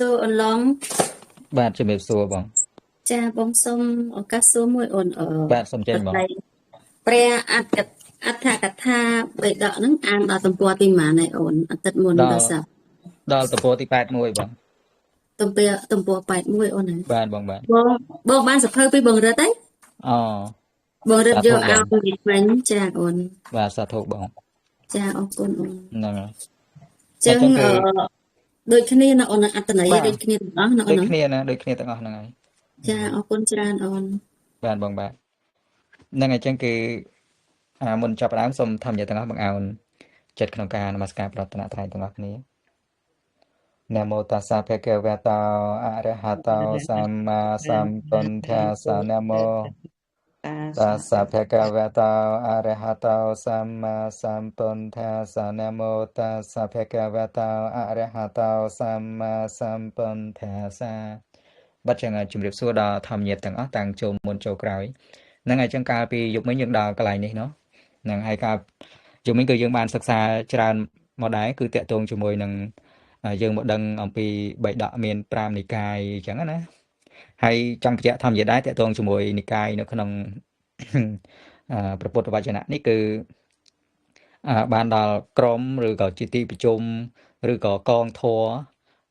ចូលអន្លងបាទជំរាបសួរបង ចាបងសូមឱកាសសួរមួយអូនបាទសូមចេញបង ព្រះអត្ថកថាបិដកហ្នឹងអានដល់ទំព័រទីម៉ានហើយអូនអាទិត្យមុនដល់ដល់សប្តាហ៍ដល់ទំព័រទី81បងទំព័រ81អូនណាបាទបងបាទបងបានសភៅពីបងរិទ្ធហើយអូបងរិសាទ្ធយកឲ្យធុបងនេះមិញចាអូនបាទសាធុបង ចាអរគុណអូនហ្នឹងហើយអចឹងញ្ចឹងគឺដូចគ្នាណាអូនអត្តន័យបាទដូចគ្នាទាំងអស់ណាអូនណាដូចគ្នាណាដូចគ្នាទាំងអស់ហ្នឹងហើយចាអរគុណច្រើនអូនបាទបងបាទហ្នឹងហើយអញ្ចឹងគឺមុនចាប់ផ្ដើមសូមធម្មយាទាំងអស់បង្អោនចិត្តក្នុងការនមស្ការប្រាថ្នាត្រៃទាំងអស់គ្នាណាមោតាសាភៈកវតោអរហតោសម្មាសម្ពុទ្ធាសាណាមោ តាសភៈคะវะโตอะระหะโตสัมมาสัมพุทธัสสะนะโมตัสสะภะคะវะโตอะระหะโตសម្មាសម្ពុទ្ធាសាបាត់ចឹងជំរាបសួរដល់ធម្មញាតិទាំងអស់តាំងចូលមុនចូលក្រោយហ្នឹងហើយចឹងកាលពីយប់មិញយើងដល់កន្លែងនេះเนาะហ្នឹងហើយកាលយប់មិញគឺយើងបានសិក្សាច្រើនមកដែរគឺតាក់ទងជាមួយនឹងយើងមកដឹងអំពីបៃដកមាន5និកាយអញ្ចឹងណាហើយចង់បញ្ជាក់ធម្មយាដែរតាក់ទងជាមួយនិកាយនៅក្នុងព្រះពុទ្ធវចនៈនេះគឺបានដល់ក្រមឬក៏ជាទីប្រជុំឬក៏កងធរ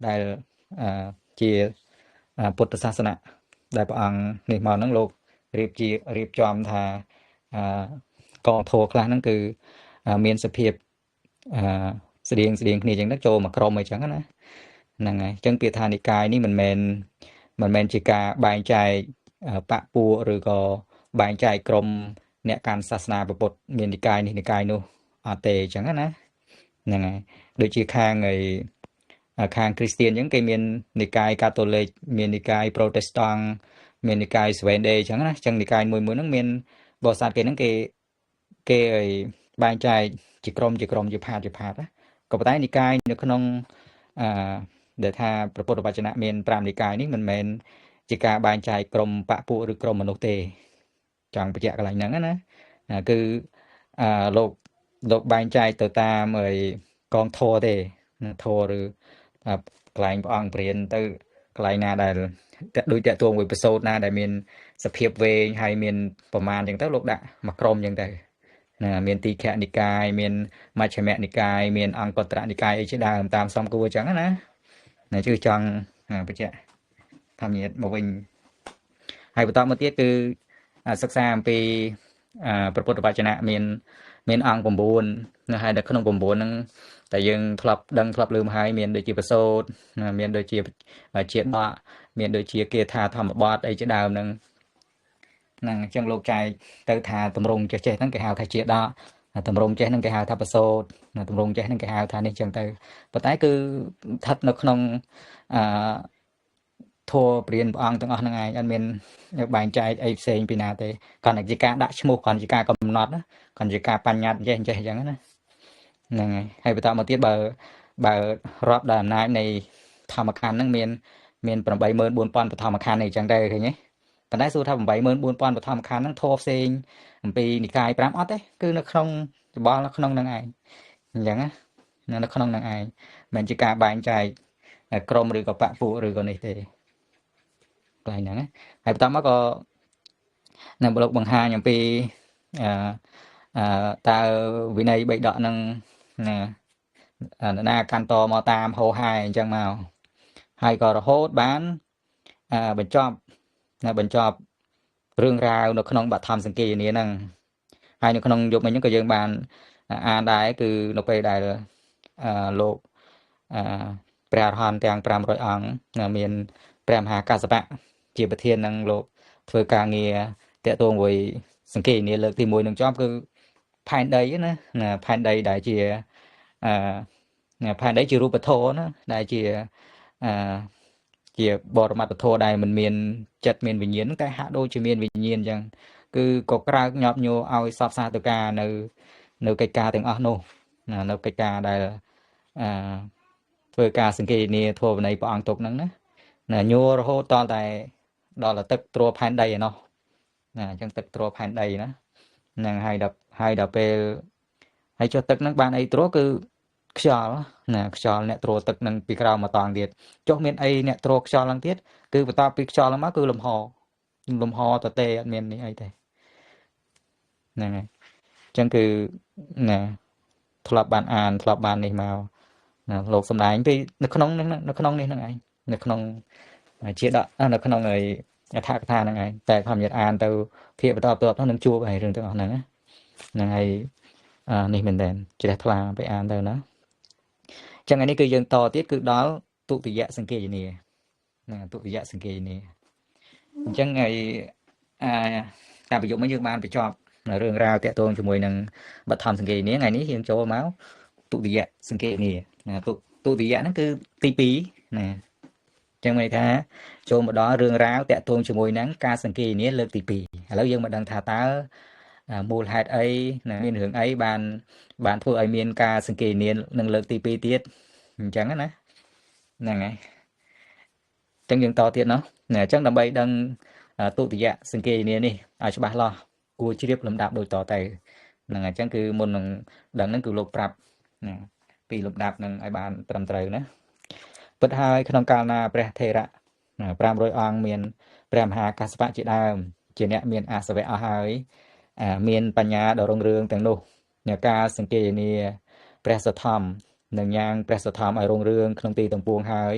ដែលជាពុទ្ធសាសនៈដែលព្រះអង្គនេះមកហ្នឹងលោករៀបចំថាកងធរខ្លះហ្នឹងគឺមានសភាពស្តៀងគ្នាអញ្ចឹងទៅចូលមកក្រុមអីចឹងណាហ្នឹងហើយអញ្ចឹងពាក្យថានិកាយនេះមិនមែនជាការបែងចែកបកពួកឬក៏បែងចែកក្រុមអ្នកកាន់សាសនាពុទ្ធមាននិកាយនេះនិកាយនោះអត់ទេអញ្ចឹងណាហ្នឹងហើយដូចជាខាងគ្រីស្ទៀនអញ្ចឹងគេមាននិកាយកាតូលិកមាននិកាយប្រូតេស្តង់មាននិកាយស្វេដេអញ្ចឹងណាអញ្ចឹងនិកាយមួយហ្នឹងមានបរិស័ទគេហ្នឹងគេបែងចែកជាក្រុមជាផាតណាក៏ប៉ុន្តែនិកាយនៅក្នុងដែលថាព្រះពុទ្ធវចនៈមាន5និកាយនេះមិនមែនជាការបែងចែកក្រុមបកពួកឬក្រុមមនុស្សទេចង់បញ្ជាក់កន្លែងហ្នឹងណាគឺលោកបែងចែកទៅតាមកងធរទេធរឬកន្លែងព្រះអង្គព្រានទៅកន្លែងណាដែលដូចតាក់ទងvớiប្រសូតណាដែលមានសភាពវែងហើយមានប្រមាណអញ្ចឹងទៅលោកដាក់មកក្រុមអញ្ចឹងទៅមានទីឃនិកាយមានមជ្ឈិមនិកាយមានអង្គតរនិកាយអីជាដើមតាមសំគួរអញ្ចឹងណាជឿចង់បញ្ជាក់ធម្មយាមកវិញហើយបន្តមកទៀតគឺសិក្សាអំពីព្រះពុទ្ធវចនៈមានអង្គ9នៅហើយនៅក្នុង9ហ្នឹងតែយើងធ្លាប់ឮមកហើយមានដូចជាប្រសូតមានដូចជាជាដកមានដូចជាគាថាធម្មបទអីជាដើមហ្នឹងអញ្ចឹងលោកចែកទៅថាតម្រងចេះហ្នឹងគេហៅថាជាដកតម្រងចេះហ្នឹងគេហៅថាប្រសូតតម្រងចេះហ្នឹងគេហៅថានេះអញ្ចឹងទៅប៉ុន្តែគឺស្ថិតនៅក្នុងធម៌ព្រានព្រះអង្គទាំងអស់ហ្នឹងឯងអត់មានបែងចែកអីផ្សេងពីណាទេគ្រាន់តែជាការដាក់ឈ្មោះគ្រាន់ជាការកំណត់គ្រាន់ជាការបញ្ញត្តិចេះអញ្ចឹងណាហ្នឹងហើយបន្តមកទៀតបើរាប់ដល់អំណាចនៃធម្មខណ្ឌហ្នឹងមាន84000បឋមខណ្ឌអីចឹងដែរឃើញទេប៉ុន្តែសួរថា84000បឋមខណ្ឌហ្នឹងធម៌ផ្សេងអំពីនិកាយ5អត់ទេគឺនៅក្នុងច្បល់នៅក្នុងហ្នឹងឯងអញ្ចឹងណានៅក្នុងហ្នឹងឯងមិនជាការបែងចែកក្រុមឬក៏បពពួកឬក៏នេះទេកន្លែងហ្នឹងហើយបន្តមកក៏នៅលោកបង្ហាញអំពីតើវិន័យបិដកហ្នឹងណាកាន់តមកតាមហោហាយអញ្ចឹងមកហើយក៏រហូតបានបញ្ចប់រឿងរ៉ាវនៅក្នុងបឋមសង្គីនាហ្នឹងហើយនៅក្នុងយុគមិញហ្នឹងក៏យើងបានអានដែរគឺនៅពេលដែលលោកព្រះអរហន្តទាំង500អង្គមានព្រះមហាកាសបៈជាប្រធាននឹងលោកធ្វើការងារតាក់ទងvớiសង្គីនាលើកទី1នឹងចំគឺផែនដីណាផែនដីដែលជាផែនដីជារូបធម៌ណាដែលជាបរមត្ថធម៌ដែលមិនមានចិត្តមានវិញ្ញាណតែហាក់ដូចជាមានវិញ្ញាណអញ្ចឹងគឺក៏ក្រើកញាប់ញួរឲ្យសពសាទៅការនៅកិច្ចការទាំងអស់នោះនៅកិច្ចការដែលធ្វើការសង្គីនាធម៌វិន័យព្រះអង្គទុកហ្នឹងណាញួររហូតដល់តែទឹកទ្រផែនដីឯណោះអញ្ចឹងទឹកទ្រផែនដីណាហ្នឹងហើយដល់ពេលហើយចុះទឹកហ្នឹងបានអីទ្រគឺ ខ្យល់ណាខ្យល់អ្នកទ្រទឹកនឹងពីក្រោមមកតង់ទៀតចុះមានអីអ្នកទ្រខ្យល់ឡើងទៀតគឺបន្ទាប់ពីខ្យល់ឡើងមកគឺលំហតទេអត់មាននេះអីទេហ្នឹងហើយអញ្ចឹងគឺណាធ្លាប់បានអានធ្លាប់បាននេះមកណាលោកសំដែងពីនៅក្នុងនេះហ្នឹងឯងនៅក្នុងជាដកនៅក្នុងឯអត្ថកថាហ្នឹងឯងតែខ្ញុំនិយាយអានទៅភាគបន្តទៅនឹងជួបហើយរឿងទាំងអស់ហ្នឹងហ្នឹងហើយនេះមែនតើជ្រះថ្លាไปអានទៅណាចឹងនេះគឺយើងតទៀតគឺដល់ទុតិយសង្កេយនាណាទុតិយសង្កេយនាអញ្ចឹងហើយតាមប្រយោគមកយើងបានបញ្ចប់រឿងរ៉ាវតាក់ទងជាមួយនឹងបឋមសង្កេយនាថ្ងៃនេះយើងចូលមកទុតិយសង្កេយនាណាទុតិយហ្នឹងគឺទី2ណាចឹងមានន័យថាចូលមកដល់រឿងរ៉ាវតាក់ទងជាមួយនឹងការសង្កេយនាលើកទី2ឥឡូវយើងមកដឹងថាតើមូលហេតុអីណាមានរឿងអីបានធ្វើឲ្យមានការសង្កេយនានឹងលើកទី2ទៀតអញ្ចឹងណាហ្នឹងហើយអញ្ចឹងយើងតទៀតណោះណាអញ្ចឹងដើម្បីដឹងទុតិយសង្កេយនានេះឲ្យច្បាស់លាស់គួរជ្រាបលំដាប់ដូចតទៅហ្នឹងហើយអញ្ចឹងគឺមុននឹងដឹងហ្នឹងគឺលោកប្រាប់ណាពីលំដាប់នឹងឲ្យបានត្រឹមត្រូវណាពិតហើយក្នុងកាលណាព្រះថេរៈ500អង្គមានព្រះមហាកាសបៈជាដើមជាអ្នកមានអាសវៈអស់ហើយមានបញ្ញាដ៏រុងរឿងទាំងនោះអ្នកការសង្កេយនាព្រះសទ្ធំនឹងញ៉ាងព្រះសទ្ធំឲ្យរុងរឿងក្នុងទីទាំងពួងហើយ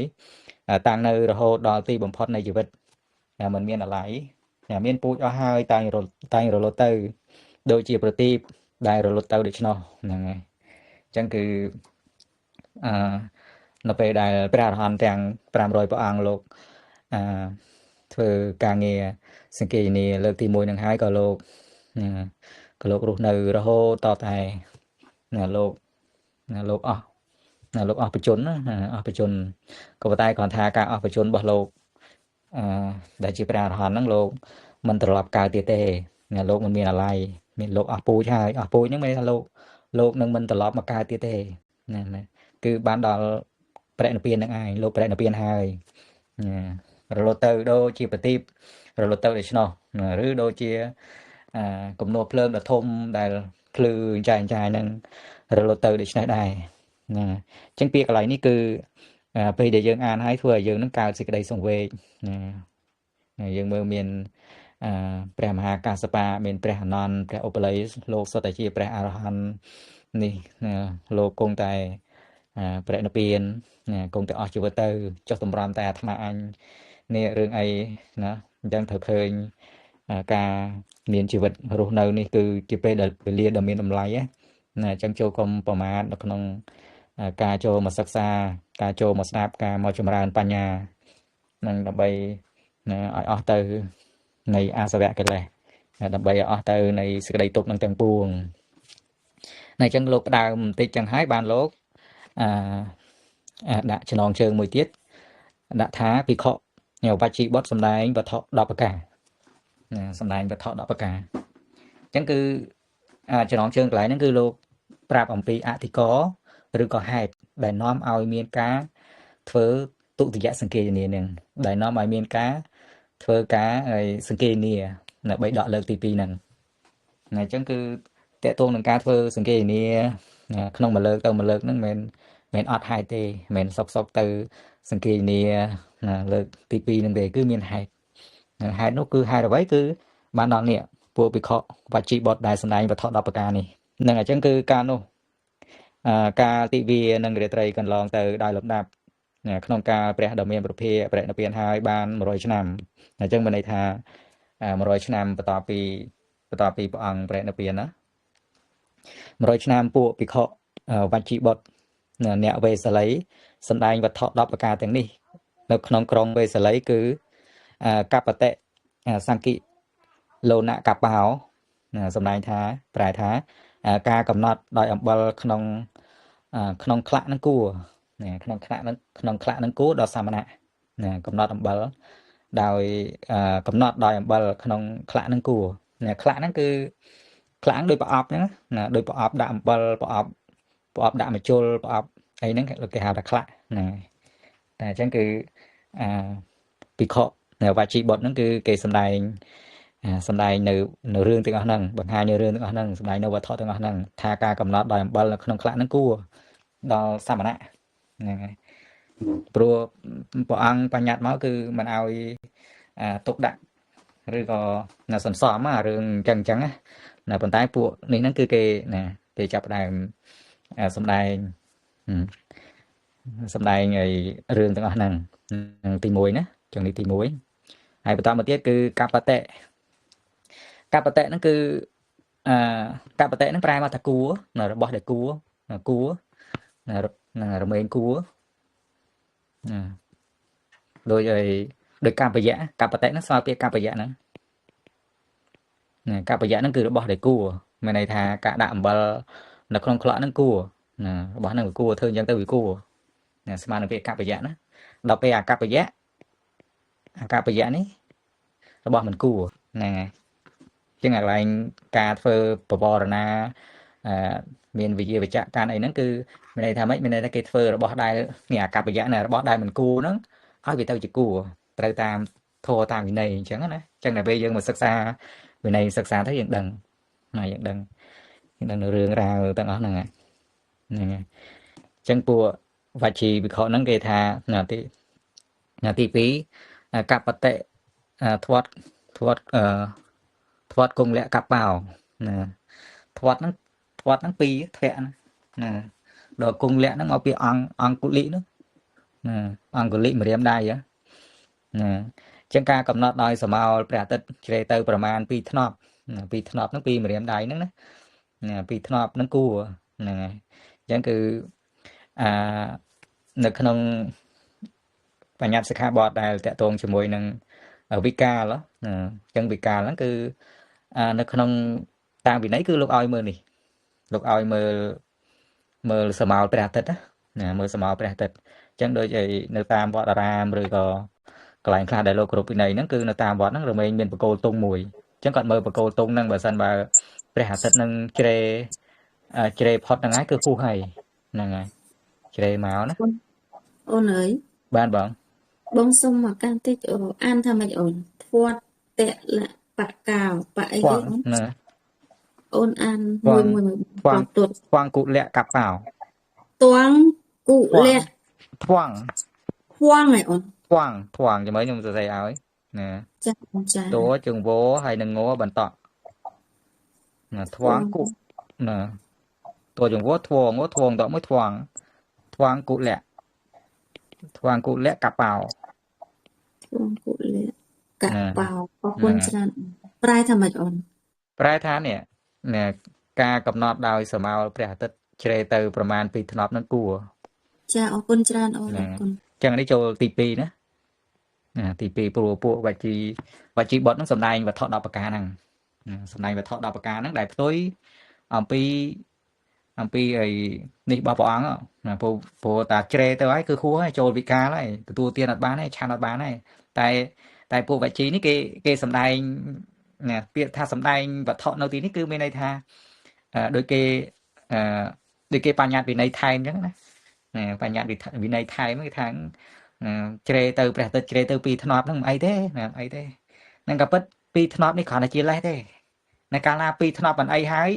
តាំងនៅរហូតដល់ទីបំផុតនៃជីវិតមិនមានអាល័យមានពូជអស់ហើយតែងរលត់ទៅដូចជាប្រទីបដែលរលត់ទៅដូច្នោះហ្នឹងហើយអញ្ចឹងគឺនៅពេលដែលព្រះអរហន្តទាំង500ព្រះអង្គលោកធ្វើការងារសង្កេយនាលើកទី1នឹងហើយក៏លោករស់នៅរហូតតតែលោកអស់បជនអស់បជនក៏ប៉ុន្តែគ្រាន់ថាការអស់បជនរបស់លោកដែលជាព្រះអរហន្តហ្នឹងលោកមិនត្រឡប់កើតទៀតទេលោកមិនមានអាល័យមានលោកអស់ពូជហើយអស់ពូជហ្នឹងមានថាលោកនឹងមិនត្រឡប់មកកើតទៀតទេណាគឺបានដល់ព្រះនិព្វាននឹងឯងលោកព្រះនិព្វានហើយរលត់ទៅដូចជាប្រទីបរលត់ទៅដូច្នោះឬដូចជាគំនរភ្លើងដ៏ធំដែលភ្លឺចាយហ្នឹងរលត់ទៅដូច្នេះដែរណាអញ្ចឹងពាក្យកន្លែងនេះគឺពេលដែលយើងអានហើយធ្វើឲ្យយើងនឹងកើតសេចក្តីសង្វេគណាយើងមើលមានព្រះមហាកាសបៈមានព្រះអនន្តព្រះឧបល័យលោកសុទ្ធតែជាព្រះអរហន្តនេះលោកគង់តែព្រះនិព្វានគង់តែអស់ជីវិតទៅចុះតម្រាំតែអាត្មាអញនេះរឿងអីណាអញ្ចឹងត្រូវឃើញការមានជីវិតរស់នៅនេះគឺជាពេលដែលវេលាដ៏មានតម្លៃណាអញ្ចឹងចូលកុំប្រមាទនៅក្នុងការចូលមកសិក្សាការចូលមកស្ដាប់ការមកចម្រើនបញ្ញានឹងដើម្បីណាឲ្យអស់ទៅនៃអាសវៈកិលេសដើម្បីឲ្យអស់ទៅនៃសេចក្តីទុក្ខនឹងទាំងពួងណាអញ្ចឹងលោកផ្ដើមបន្តិចចឹងហើយបានលោកដាក់ចំណងជើងមួយទៀតដាក់ថាភិក្ខុវជីបុត្រសម្ដែងវត្ថុ10ប្រការណាសម្ដែងវត្ថុ10ប្រការអញ្ចឹងគឺចំណងជើងកន្លែងហ្នឹងគឺលោកប្រាប់អំពីអធិករឬក៏ហេតុដែលនាំឲ្យមានការធ្វើទុតិយសង្កេយនានឹងដែលនាំឲ្យមានការធ្វើការសង្កេយនានៅបីដកលើកទី2ហ្នឹងអញ្ចឹងគឺតកតងនឹងការធ្វើសង្កេយនាក្នុងមួយលើកទៅមួយលើកហ្នឹងមិនអត់ហេតុទេមិនសុកទៅសង្កេយនាលើកទី2ហ្នឹងទេគឺមានហេតុហេតុនោះគឺហេតុអ្វីគឺបានដល់នេះពួកភិក្ខុវជីបុត្រដែលសម្ដែងវត្ថុ10ប្រការនេះហ្នឹងអញ្ចឹងគឺការនោះការទិវានិងរាត្រីកន្លងទៅដោយលំដាប់ក្នុងការព្រះដ៏មានប្រភាព្រះនិព្វានហើយបាន100ឆ្នាំអញ្ចឹងមានន័យថា100ឆ្នាំបន្ទាប់ពីព្រះអង្គព្រះនិព្វានណា100ឆ្នាំពួកភិក្ខុវជីបុត្រអ្នកវេសាលីសម្ដែងវត្ថុ10ប្រការទាំងនេះនៅក្នុងក្រុងវេសាលីគឺកបតិសង្គិលោណកបោសម្ដែងថាប្រែថាការកំណត់ដោយអំបិលក្នុងក្លាក់នឹងគួរក្នុងក្លាក់នឹងគួរដល់សាមណៈកំណត់អំបិលដោយកំណត់ដោយអំបិលក្នុងក្លាក់នឹងគួរក្លាក់ហ្នឹងគឺក្លាក់ដោយប្រអប់ហ្នឹងណាដោយប្រអប់ដាក់អំបិលប្រអប់ដាក់ម្ជុលប្រអប់អីហ្នឹងគេហៅថាក្លាក់ណាតែអញ្ចឹងគឺភិក្ខុវជីបុត្រហ្នឹងគឺគេសម្ដែងនៅរឿងទាំងអស់ហ្នឹងបង្ហាញនៅរឿងទាំងអស់ហ្នឹងសម្ដែងនៅវត្ថុទាំងអស់ហ្នឹងថាការកំណត់ដោយអំបិលនៅក្នុងក្លាក់ហ្នឹងគួរ ដល់សាមណៈហ្នឹងហើយព្រោះព្រះអង្គបញ្ញត្តិមកគឺមិនឲ្យទុកដាក់ឬក៏សន្សំរឿងអញ្ចឹងណាប៉ុន្តែពួកនេះហ្នឹងគឺគេណាគេចាប់ផ្ដើមសម្ដែងឲ្យរឿងទាំងអស់ហ្នឹងទី1ណាចំណុចទី1ហើយបន្តមកទៀតគឺកបតិហ្នឹងគឺកបតិហ្នឹងប្រែមកថាគួររបស់ដែលគួររមែងគួរដោយកបយៈកបតិហ្នឹងស្មើពាក្យកបយៈហ្នឹងកបយៈហ្នឹងគឺរបស់ដែលគួរមានន័យថាការដាក់អំបិលនៅក្នុងក្លក់ហ្នឹងគួររបស់ហ្នឹងវាគួរធ្វើអញ្ចឹងទៅវាគួរស្មើនឹងពាក្យកបយៈណាដល់ពេលអកបយៈនេះរបស់មិនគួរហ្នឹងហើយចឹងកន្លែងការធ្វើបវរណាមានវិជាវចៈការអីហ្នឹងគឺមានន័យថាម៉េចមានន័យថាគេធ្វើរបស់ដែលនេះអកបយៈណារបស់ដែលមិនគួរហ្នឹងឲ្យវាទៅជាគួរត្រូវតាមធម៌តាមវិន័យអញ្ចឹងណាអញ្ចឹងតែពេលយើងមកសិក្សាវិន័យសិក្សាទៅយើងដឹងយើងដឹងនៅរឿងរ៉ាវទាំងអស់ហ្នឹងហើយអញ្ចឹងពួកវជីវិខហ្នឹងគេថាទី2កបតិធាត់គង់លក្ខកបោណាធាត់ហ្នឹងពីរធ្លាក់ណាដល់គង់លក្ខហ្នឹងមកពីអង្គុលិហ្នឹងណាអង្គុលិម្រាមដៃណាអញ្ចឹងការកំណត់ដោយសមោលព្រះអាទិត្យជ្រេទៅប្រមាណ2ធ្នប់2ធ្នប់ហ្នឹងពីម្រាមដៃហ្នឹងណា2ធ្នប់ហ្នឹងគួរហ្នឹងហើយអញ្ចឹងគឺនៅក្នុងបញ្ញត្តិសិក្ខាបទដែលតកតងជាមួយនឹងវិកាលអញ្ចឹងវិកាលហ្នឹងគឺនៅក្នុងតាមវិន័យគឺលោកឲ្យមើលនេះលោកឲ្យមើលសមោលព្រះអាទិត្យណាមើលសមោលព្រះអាទិត្យអញ្ចឹងដូចឯនៅតាមវត្តអារាមឬក៏កន្លែងខ្លះដែលលោកគ្រប់វិន័យហ្នឹងគឺនៅតាមវត្តហ្នឹងរមែងមានបកគោលទុំមួយអញ្ចឹងគាត់មើលបកគោលទុំហ្នឹងបើសិនបើព្រះអាទិត្យហ្នឹងជ្រេផុតហ្នឹងហើយគឺគូសហើយហ្នឹងហើយជ្រេមកណាអូនអើយបានបងសុំមកកាន់តិចអានថាម៉េចអូនធាត់តលបកោបអីគេអូនណាអូនអានមួយទាត់គុលៈកបោទាងគុលៈធាងហើយអូនធាងចាំមើលខ្ញុំសរសេរឲ្យណាចាតួជើងវោហើយនឹងងបន្តណាធាងគុណាតួជើងវោធាងតមួយធាងគុលៈកបោអរគុណច្រើនប្រែថាម៉េចអូនប្រែថានេះការកំណត់ដោយសមោលព្រះអាទិត្យជ្រេទៅប្រមាណ2ធ្នប់ហ្នឹងគួរចាអរគុណច្រើនអូនអរគុណអញ្ចឹងនេះចូលទី2ណាទី2ព្រោះពួកវជីបុត្រហ្នឹងសំដែងវត្ថុ10ប្រការហ្នឹងសំដែងវត្ថុ10ប្រការហ្នឹងដែលផ្ទុយអំពីអីនេះរបស់ព្រះអង្គណាព្រោះតាជ្រេទៅហើយគឺខួរហើយចូលវិការហើយទទួលទានអត់បានហើយឆានអត់បានហើយតែពួកវជីនេះគេសំដែងណាពាក្យថាសំដែងវត្ថុនៅទីនេះគឺមានន័យថាដោយគេបញ្ញត្តិវិន័យថែមអញ្ចឹងណាបញ្ញត្តិវិន័យថែមគឺថាជ្រេទៅព្រះអាទិត្យជ្រេទៅ2ធ្នប់ហ្នឹងមិនអីទេហ្នឹងក៏ពិត2ធ្នប់នេះគ្រាន់តែជាលេសទេនៅកាលណា2ធ្នប់មិនអីហើយ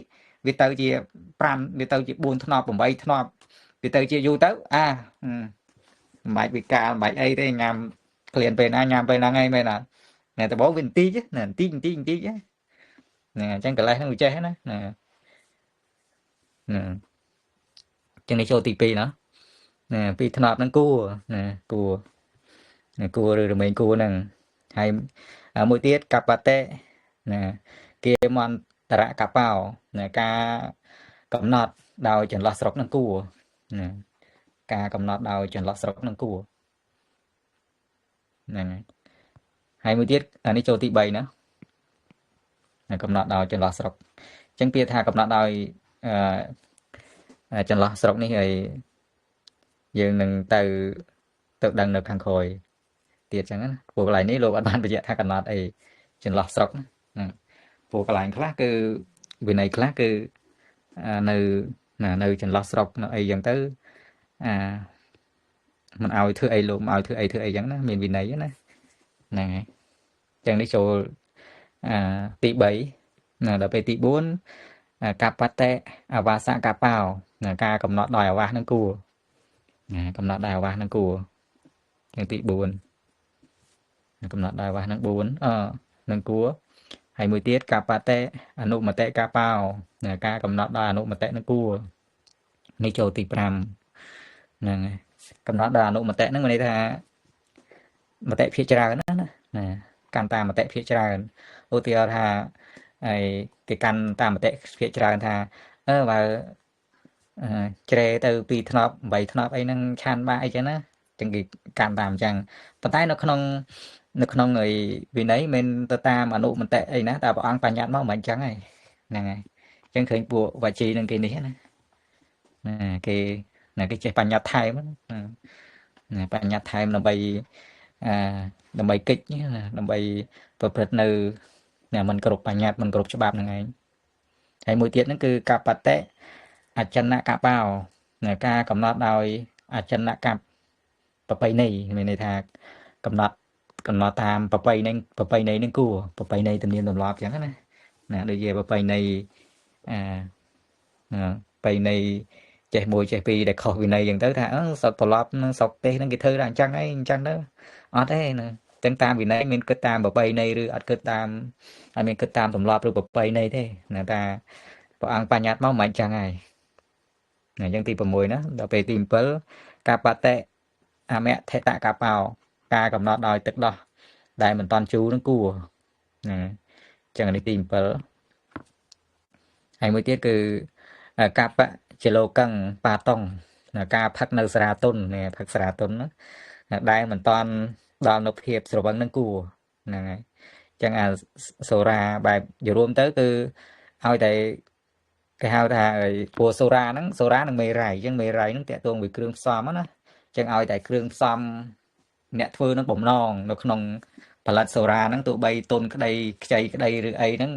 វាទៅជា5វាទៅជា4ធ្នប់8ធ្នប់វាទៅជាយូរទៅមិនបាច់វិការមិនបាច់អីទេញ៉ាំក្លៀនពេលណាញ៉ាំពេលហ្នឹងឯងមែនអត់តែដំបូងវាបន្តិចណាបន្តិចណាអញ្ចឹងកលេសហ្នឹងវាចេះណាចឹងនេះចូលទី2ណា2ធ្នប់ហ្នឹងគួរឬរមែងគួរហ្នឹងហើយមួយទៀតកបតេគេមន្តរកបោការកំណត់ដោយចន្លោះស្រុកហ្នឹងគួរការកំណត់ដោយចន្លោះស្រុកហ្នឹងគួរហ្នឹងហើយមួយទៀតអានេះចូលទី3ណាកំណត់ដោយចន្លោះស្រុកអញ្ចឹងពាក្យថាកំណត់ដោយចន្លោះស្រុកនេះហើយយើងនឹងទៅដឹងនៅខាងក្រោយទៀតអញ្ចឹងណាព្រោះកន្លែងនេះលោកអត់បានបញ្ជាក់ថាកំណត់អីចន្លោះស្រុកណាព្រោះកន្លែងខ្លះគឺវិន័យខ្លះគឺនៅចន្លោះស្រុកនៅអីអញ្ចឹងទៅមិនឲ្យធ្វើអីលោកមិនឲ្យធ្វើអីអញ្ចឹងណាមានវិន័យណាហ្នឹងហើយអញ្ចឹងនេះចូលទី3ដល់ពេលទី4 កាបតេអាវាសកាបោការកំណត់ដោយអាវាសនឹងគួរកំណត់ដោយអាវាសនឹងគួរយ៉ាងទី4កំណត់ដោយអាវាសនឹង4នឹងគួរហើយមួយទៀតកាបតេអនុមតិកាបោការកំណត់ដោយអនុមតិនឹងគួរនេះចូលទី5ហ្នឹងហើយកំណត់ដោយអនុមតិហ្នឹងមានន័យថាមតិភាគច្រើនណាកាន់តាមមតិភាគច្រើនឧទាហរណ៍ថាហើយគេកាន់តាមមតិភាគច្រើនថាបើជ្រេទៅ2ធ្នប់8ធ្នប់អីហ្នឹងឆានបាក់អីចឹងណាចឹងគេកាន់តាមអញ្ចឹងប៉ុន្តែនៅក្នុងឯវិន័យមិនទៅតាមអនុមតិអីណាតែព្រះអង្គបញ្ញត្តិមកមិនអញ្ចឹងហើយហ្នឹងហើយអញ្ចឹងឃើញពួកវជីនឹងគេនេះណាគេចេះបញ្ញត្តិថែមណាបញ្ញត្តិថែមដើម្បីកិច្ចណាដើម្បីប្រព្រឹត្តនៅមិនគ្រប់បញ្ញត្តិមិនគ្រប់ច្បាប់ហ្នឹងឯងហើយមួយទៀតហ្នឹងគឺកបតេអចិន្នកបោការកំណត់ដោយអចិន្នកប្រពៃណីមានន័យថាកំណត់តាមប្រពៃណីហ្នឹងគួរប្រពៃណីទំនៀមទម្លាប់អញ្ចឹងណាដូចជាប្រពៃណីប្រពៃណីចេះ1ចេះ2ដែលខុសវិន័យអញ្ចឹងទៅថាស្រុកត្រឡប់នឹងស្រុកទេសហ្នឹងគេធ្វើតែអញ្ចឹងអីអញ្ចឹងទៅអត់ទេណាទាំងតាមវិន័យមានគិតតាមប្រពៃណីឬអត់គិតតាមអត់មានគិតតាមទម្លាប់ឬប្រពៃណីទេណាថាព្រះអង្គបញ្ញត្តិមកមិនអញ្ចឹងហើយអញ្ចឹងទី6ណាដល់ពេលទី7កាបតេអមថេតកបោការកំណត់ដោយទឹកដោះដែលមិនតន់ជូរនឹងគួរណាអញ្ចឹងនេះទី7ហើយមួយទៀតគឺកបជលោកੰបាតុងការផឹកនៅសារាតុនផឹកសារាតុនណាដែលមិនតន់ដល់នៅភាពស្រវឹងនឹងគួរហ្នឹងហើយអញ្ចឹងអាសូរ៉ាបែបយរួមទៅគឺឲ្យតែគេហៅថាព្រោះសូរ៉ានឹងមេរ៉ៃអញ្ចឹងមេរ៉ៃនឹងតាក់ទងvớiគ្រឿងផ្សំណាអញ្ចឹងឲ្យតែគ្រឿងផ្សំអ្នកធ្វើនឹងបំណងនៅក្នុងផលិតសូរ៉ាហ្នឹងទោះបីទុនក្តីខ្ចីក្តីឬអីហ្នឹង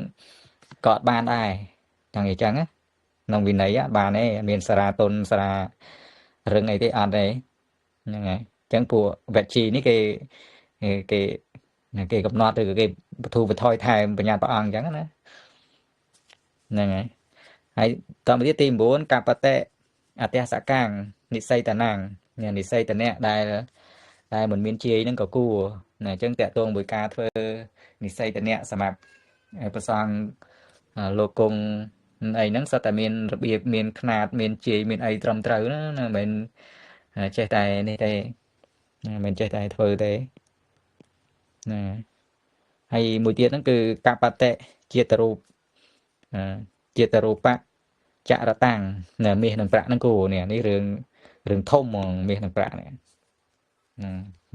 ក៏អត់បានដែរហ្នឹងអញ្ចឹងណាក្នុងវិន័យអត់បានទេមានសារាទុនសារារឹងអីទេអត់ទេហ្នឹងហើយអញ្ចឹងពួកវេជីនេះគេកំណត់ឬគេបទូបថយថែមបញ្ញត្តិព្រះអង្គអញ្ចឹងណាហ្នឹងហើយតទៅទៀតទី9កបតេអទស្សកាំងនិស័យតណាំងនិស័យតនៈដែលមិនមានជាយហ្នឹងក៏គួរណាអញ្ចឹងតាក់ទងvớiការធ្វើនិស័យតនៈសម្រាប់ប្រសងលោកគង់អីហ្នឹងសុទ្ធតែមានរបៀបមានຂ្នាតមានជាយមានអីត្រឹមត្រូវណាមិនចេះតែនេះទេមិនចេះតែធ្វើទេណាហើយមួយទៀតហ្នឹងគឺកបតេជាតិរូបជាតិរូបៈចរតាំងមាសនិងប្រាក់ហ្នឹងគួរនេះរឿងធំហ្មងមាសនិងប្រាក់នេះ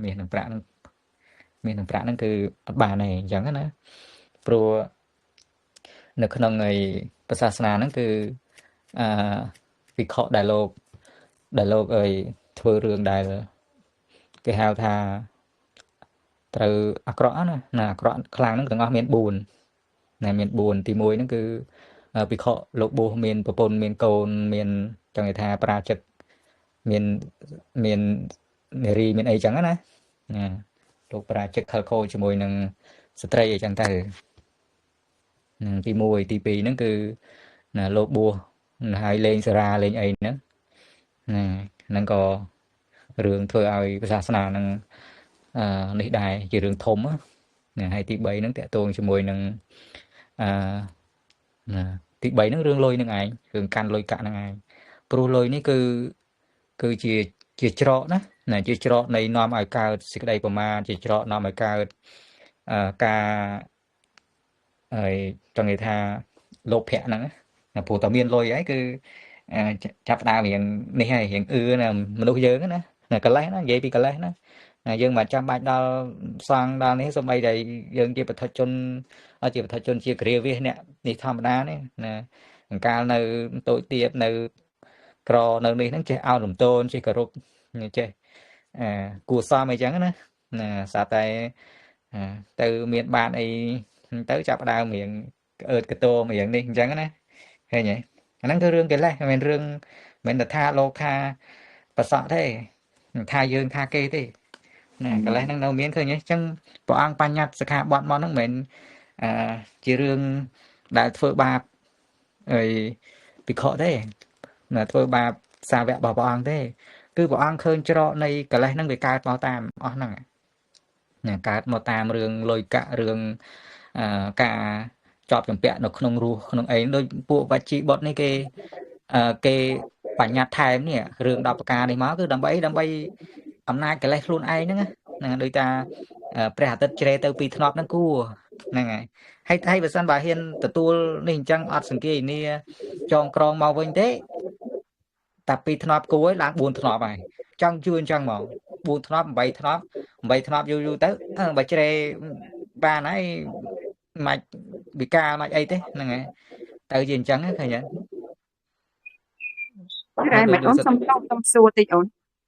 មាសនិងប្រាក់ហ្នឹងគឺអត់បានទេអញ្ចឹងណាព្រោះនៅក្នុងឯពុទ្ធសាសនាហ្នឹងគឺវិខដែលលោកធ្វើរឿងដែលគេហៅថាត្រូវអាក្រក់ណាអាក្រក់ខ្លាំងហ្នឹងទាំងអស់មាន4ណាមាន4ទី1ហ្នឹងគឺវិខលោកបួសមានប្រពន្ធមានកូនមានចង់និយាយថាប្រាជិកមាននារីមានអីចឹងណាលោកប្រាជិកខលខូជាមួយនឹងស្ត្រីអីចឹងទៅទី1ទី2ហ្នឹងគឺណាលោកបួសហើយលេងសារាលេងអីហ្នឹងហ្នឹងក៏រឿងធ្វើឲ្យសាសនាហ្នឹងនេះដែរជារឿងធំណាហើយទី3ហ្នឹងតាក់ទងជាមួយនឹងទី3ហ្នឹងរឿងលុយហ្នឹងឯងរឿងកាន់លុយកាក់ហ្នឹងឯងព្រោះលុយនេះគឺជាច្រកណាជាច្រកនៃនាំឲ្យកើតសេចក្តីប្រមាទជាច្រកនាំឲ្យកើតការហើយចង់និយាយថាលោភៈហ្នឹងណាព្រោះតែមានលុយហើយគឺចាប់ដើមរៀងនេះហើយរៀងណាមនុស្សយើងណាកលេសណានិយាយពីកលេសណាយើងមិនចាំបាច់ដល់សង្ឃដល់នេះសូម្បីតែយើងជាបុថុជនជាគ្រាវាសអ្នកនេះធម្មតានេះណាអង្កាលនៅតូចទៀតនៅក្រនៅនេះហ្នឹងចេះអោនរំទោនចេះគោរពចេះគួសមអីចឹងណាសាតែទៅមានបានអីទៅចាប់ដើមរៀងក្អឺតកតោមរៀងនេះអញ្ចឹងណាឃើញទេអាហ្នឹងគឺរឿងកិលេសមិនមែនថាលោកថាប្រសក់ទេថាយើងថាគេទេណាកិលេសហ្នឹងនៅមានឃើញទេអញ្ចឹងព្រះអង្គបញ្ញត្តិសិក្ខាបទមកហ្នឹងមិនមែនជារឿងដែលធ្វើបាប rồi bị khọ thế là thôi bà xa vẹ bảo bọn thế cứ bọn khơi cho này cả lại năng về cài bảo tam ở năng nè cài bảo tam rừng lôi cả rừng cả chọp chẳng bẹ nó không ru không ấy đôi bộ và chị bọn này cái bản nhạc thèm nè rừng đọc ca này máu cứ đâm bay âm nay cái lại luôn ai nữa nè đôi taประหัตเจริญปีทนอบนั่นกู้นั่นไงให้เปอร์เซ็นต์บาเฮียนแต่ตัวนี่จังอัดสังเกตนี่จองกรองมาวันเด้แต่ปีทนอบกู้ไว้ล้างบุญทนอบไปจังชื่นจังหมอบุญทนอบใบทนอบอยู่เต้ใบเจริญบ้านไหนมาbị ca mà ấy thếนั่นไงtự nhiên chẳng á thầy nhỉ តែមិនអូនសុំសួរតិចអូន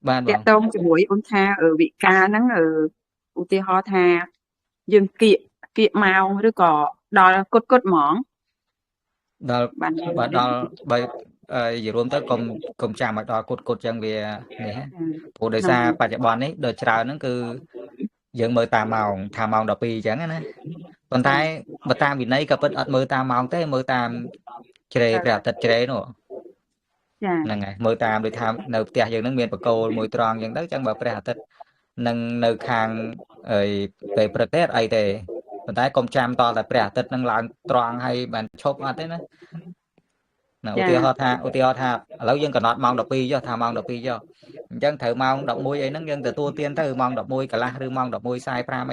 បាន តាក់ទងជាមួយអូនថាវិការហ្នឹងឧទាហរណ៍ថាយើងគៀកម៉ោងឬក៏ដល់គត់ហ្មង ដល់ បាន បើដល់បើនិយាយរួមទៅកុំចាំឲ្យដល់គត់ចឹងវានេះព្រោះដោយសារបច្ចុប្បន្ននេះដល់ច្រើនហ្នឹងគឺយើងមើលតាមម៉ោងថាម៉ោង 12 អញ្ចឹងណាប៉ុន្តែបើតាមវិន័យក៏ពិតអត់មើលតាមម៉ោងទេមើលតាមជ្រេព្រះអាទិត្យជ្រេនោះ ចា ហ្នឹងហើយមើលតាមដូចថានៅផ្ទះយើងហ្នឹងមានបកគោលមួយត្រង់អញ្ចឹងទៅចឹងបើព្រះអាទិត្យនឹងនៅខាងពេលព្រឹកទេអីទេប៉ុន្តែកុំចាំតតែព្រះអាទិត្យនឹងឡើងត្រង់ហើយបានឈប់អត់ទេណាឧទាហរណ៍ថាឥឡូវយើងកំណត់ម៉ោង 12 ចុះថាម៉ោង 12 ចុះអញ្ចឹងត្រូវម៉ោង 11 អីហ្នឹងយើងទទួលទានទៅម៉ោង 11 កន្លះឬម៉ោង 11:45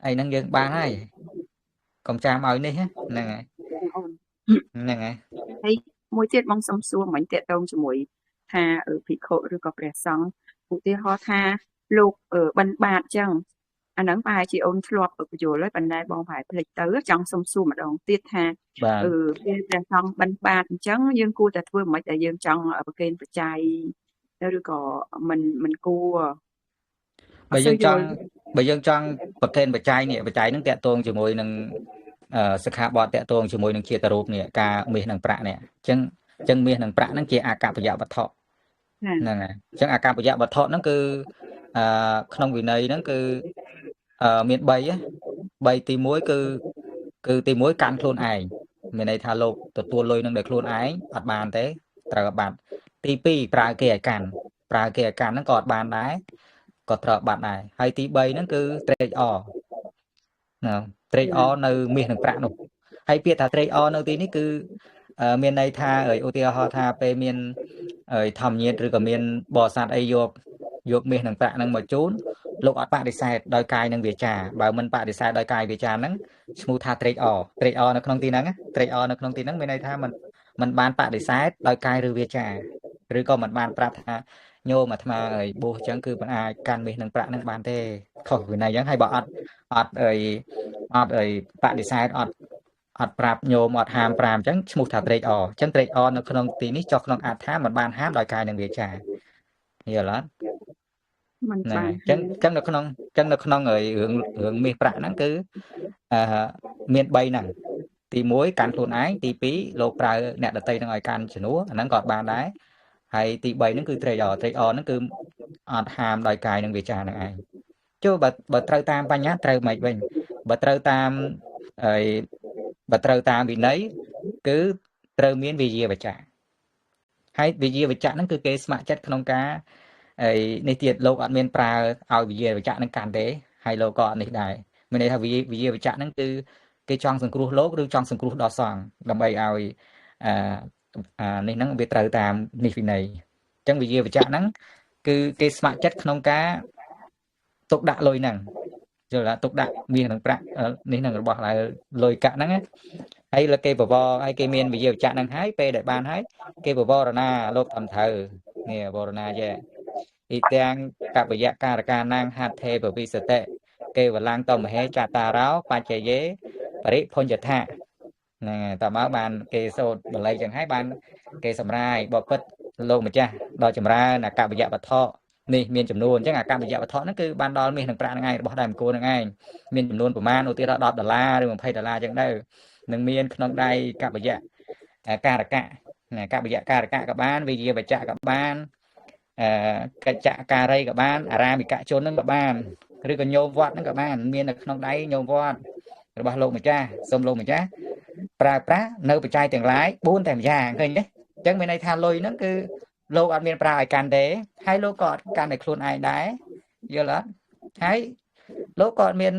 អីហ្នឹងយើងបានហើយកុំចាំឲ្យនេះហ្នឹងហើយ អូន ហ្នឹងហើយ ហើយមួយទៀតបងសុំសួរមិញតាក់ទងជាមួយថាភិក្ខុឬក៏ព្រះសង្ឃឧទាហរណ៍ថាលោកបិណ្ឌបាតចឹងអាហ្នឹងប្រហែលជាអូនធ្លាប់បញ្យល់ហើយប៉ុន្តែបងប្រហែលភ្លេចទៅចង់សុំសួរម្ដងទៀតថា បាទ ពេលព្រះសង្ឃបិណ្ឌបាតអញ្ចឹងយើងគួរតែធ្វើមិនតែយើងចង់ប្រគេនបច្ច័យឬក៏មិនគួរ បើយើងចង់ប្រកេនបច្ច័យនេះបច្ច័យហ្នឹងតាក់ទងជាមួយនឹងសិក្ខាបទតាក់ទងជាមួយនឹងជាតិរូបនេះការមាសនិងប្រាក់នេះអញ្ចឹងមាសនិងប្រាក់ហ្នឹងជាអកប្បយវត្ថុហ្នឹងហើយអញ្ចឹងអកប្បយវត្ថុហ្នឹងគឺក្នុងវិន័យហ្នឹងគឺមាន3 3ទី1គឺទី1កាន់ខ្លួនឯងមានន័យថាលោកទទួលលុយនឹងដោយខ្លួនឯងអត់បានទេត្រូវបាត់ទី2ប្រើគេឲ្យកាន់ហ្នឹងក៏អត់បានដែរក៏ត្រូវបាត់ដែរហើយទី3ហ្នឹងគឺត្រេកអរណាត្រេកអរនៅមាសនិងប្រាក់នោះហើយពាក្យថាត្រេកអរនៅទីនេះគឺមានន័យថាឧទាហរណ៍ថាពេលមានធម្មញាតឬក៏មានបរិស័ទអីយកមាសនិងប្រាក់ហ្នឹងមកជូនលោកអត់បដិសេធដោយកាយនិងវាចាបើមិនបដិសេធដោយកាយវាចាហ្នឹងឈ្មោះថាត្រេកអរនៅក្នុងទីហ្នឹងត្រេកអរនៅក្នុងទីហ្នឹងមានន័យថាมันបានបដិសេធដោយកាយឬវាចាឬក៏มันបានប្រាប់ថាញោមអាត្មាបួសអញ្ចឹងគឺមិនអាចកាន់មាសនិងប្រាក់ហ្នឹងបានទេខុសវិន័យអញ្ចឹងហើយបើអត់បដិសេធអត់ប្រាប់ញោមអត់ហាម5អញ្ចឹងឈ្មោះថាត្រេកអរអញ្ចឹងត្រេកអរនៅក្នុងទីនេះចុះក្នុងអត្ថថាมันបានហាមដោយកាយនិងវាចាយល់អត់ មិន ហ្នឹង បាន ហើយអញ្ចឹងនៅក្នុងរឿងមាសប្រាក់ហ្នឹងគឺមាន3ហ្នឹងទី1កាន់ខ្លួនឯងទី2លោកប្រើអ្នកដតីនឹងឲ្យកាន់ជំនួសអាហ្នឹងក៏អត់បានដែរហើយទី3ហ្នឹងគឺត្រេកអរហ្នឹងគឺអត់ហាមដោយកាយនិងវាចាហ្នឹងឯងចុះបើត្រូវតាមបញ្ញត្តិត្រូវមិនវិញបើត្រូវតាមវិន័យគឺត្រូវមានវិយាវចៈហើយវិយាវចៈហ្នឹងគឺគេស្ម័គ្រចិត្តក្នុងការនេះទៀតលោកអត់មានប្រើឲ្យវិយាវចៈនឹងកាន់ទេហើយលោកក៏អត់នេះដែរមានន័យថាវិយាវចៈហ្នឹងគឺគេចង់សង្គ្រោះលោកឬចង់សង្គ្រោះដល់សង្ឃដើម្បីឲ្យនេះហ្នឹងវាត្រូវតាមនេះវិន័យអញ្ចឹងវិយាវចៈហ្នឹងគឺគេស្ម័គ្រចិត្តក្នុងការទុកដាក់លុយហ្នឹងយល់ថាទុកដាក់មាសនិងប្រាក់នេះហ្នឹងរបស់លុយកាក់ហ្នឹងហើយលើគេបវរហើយគេមានវិយាវចៈហ្នឹងហើយពេលដែលបានហើយគេបវរណាលោកតាមត្រូវនេះបវរណាយេអ៊ីទាំងកបយៈការកានាងហត្ថេបវិសតិគេវឡាំងតមហេចតារោបច្ចយេបរិភញ្ញថាហ្នឹងហើយតើមកបានគេសូត្របល័យចឹងហើយបានគេសម្រាយបបិទ្ធលោកម្ចាស់ដល់ចម្រើនអកបយៈវត្ថុនេះមានចំនួនអញ្ចឹងអកបយៈវត្ថុហ្នឹងគឺបានដល់មាសនិងប្រាក់ហ្នឹងឯងរបស់ដៃអង្គរហ្នឹងឯងមានចំនួនប្រមាណឧទាហរណ៍$10ឬ$20ចឹងទៅនឹងមានក្នុងដៃកបយៈការកៈណាកបយៈការកៈក៏បានវិយាវចៈក៏បានកិច្ចការីក៏បានអារាមិកជនហ្នឹងក៏បានឬក៏ញោមវត្តហ្នឹងក៏បានមាននៅក្នុងដៃញោមវត្តរបស់លោកម្ចាស់សូមលោកម្ចាស់ pra nơi bạch trai từng lái 4 តែម្យ៉ាងឃើញទេអញ្ចឹងមានន័យថាលុយហ្នឹងគឺលោកអត់មានប្រើឲ្យកាន់ទេហើយលោកក៏អត់កាន់ឲ្យខ្លួនឯងដែរយល់អត់ហើយលោកក៏អត់មាន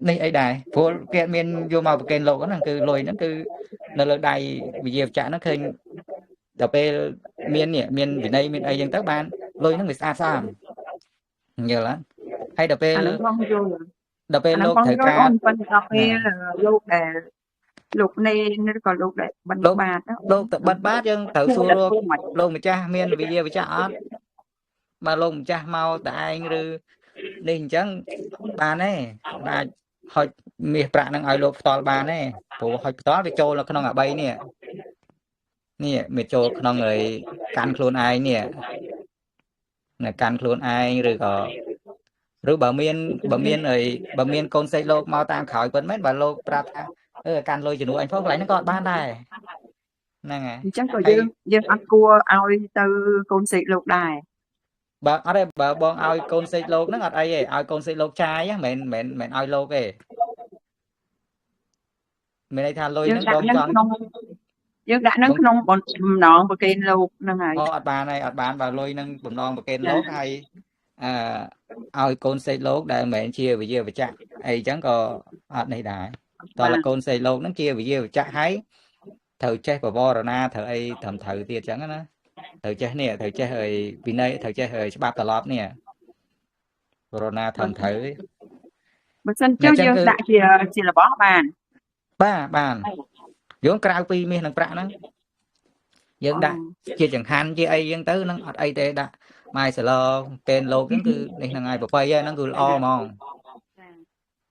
នេះអីដែរព្រោះគេអត់មានយកមកប្រកេនលោកហ្នឹងគឺលុយហ្នឹងគឺនៅលើដៃវិជាវចៈហ្នឹងឃើញដល់ពេលមាននេះមានវិន័យមានអីចឹងទៅបានលុយហ្នឹងវាស្អាតស្អំយល់អត់ហើយដល់ពេល អានឹងផងយល់ ដល់ពេល អានឹង លោក ផង ត្រូវ យល់ ការ អូនប៉ុន្តែដល់ពេលលោកដែលលោកនេនឬក៏លោកដែលបិណ្ឌបាត លោកទៅបិទបាតយើងត្រូវសួរ ធ្វើមិន លោកម្ចាស់មានវិជាវចៈអត់បើលោកម្ចាស់មកតែឯងឬនេះអញ្ចឹងបានទេអាចហុចមាសប្រាក់នឹងឲ្យលោកផ្ទាល់បានទេព្រោះហុចផ្ទាល់វាចូលនៅក្នុងអា3នេះនេះវាចូលក្នុងឲ្យកាន់ខ្លួនឯងនេះនៅកាន់ខ្លួនឯងឬក៏ឬបើមានកូនសេកលោកមកតាមក្រោយប៉ុណ្មែនបើលោកប្រាប់ថាកាន់លុយជំនួសអញផងកន្លែងហ្នឹងក៏អត់បានដែរហ្នឹងហើយ អញ្ចឹងក៏យើងអត់គួរឲ្យទៅកូនសេកលោកដែរ បើអត់ទេបើបងឲ្យកូនសេកលោកហ្នឹងអត់អីទេឲ្យកូនសេកលោកចាយមិនឲ្យលោកទេមានន័យថាលុយហ្នឹងបងចង់យើងដាក់នឹងក្នុងបំណងប្រកេនលោកហ្នឹងហើយ អត់បានហើយអត់បានបើលុយហ្នឹងបំណងប្រកេនលោកហើយឲ្យកូនសេកលោកដែលមិនមែនជាវិជាវចៈអីចឹងក៏អត់នេះដែរតើកូនសេកលោកហ្នឹងជាវិជាវចៈហើយត្រូវចេះបវរណាត្រូវអីត្រឹមត្រូវទៀតចឹងណាត្រូវចេះនេះត្រូវចេះឲ្យវិន័យត្រូវចេះឲ្យច្បាប់ត្រឡប់នេះបវរណាត្រឹមត្រូវ បើសិនចុះយើងដាក់ជារបស់បាន បានយើងក្រៅពីមាសនិងប្រាក់ហ្នឹងយើងដាក់ជាចង្ហាន់ជាអីចឹងទៅនឹងអត់អីទេដាក់ម៉ាយសាឡពេនលោកហ្នឹងគឺនេះហ្នឹងហើយប្របីហ្នឹងគឺល្អហ្មង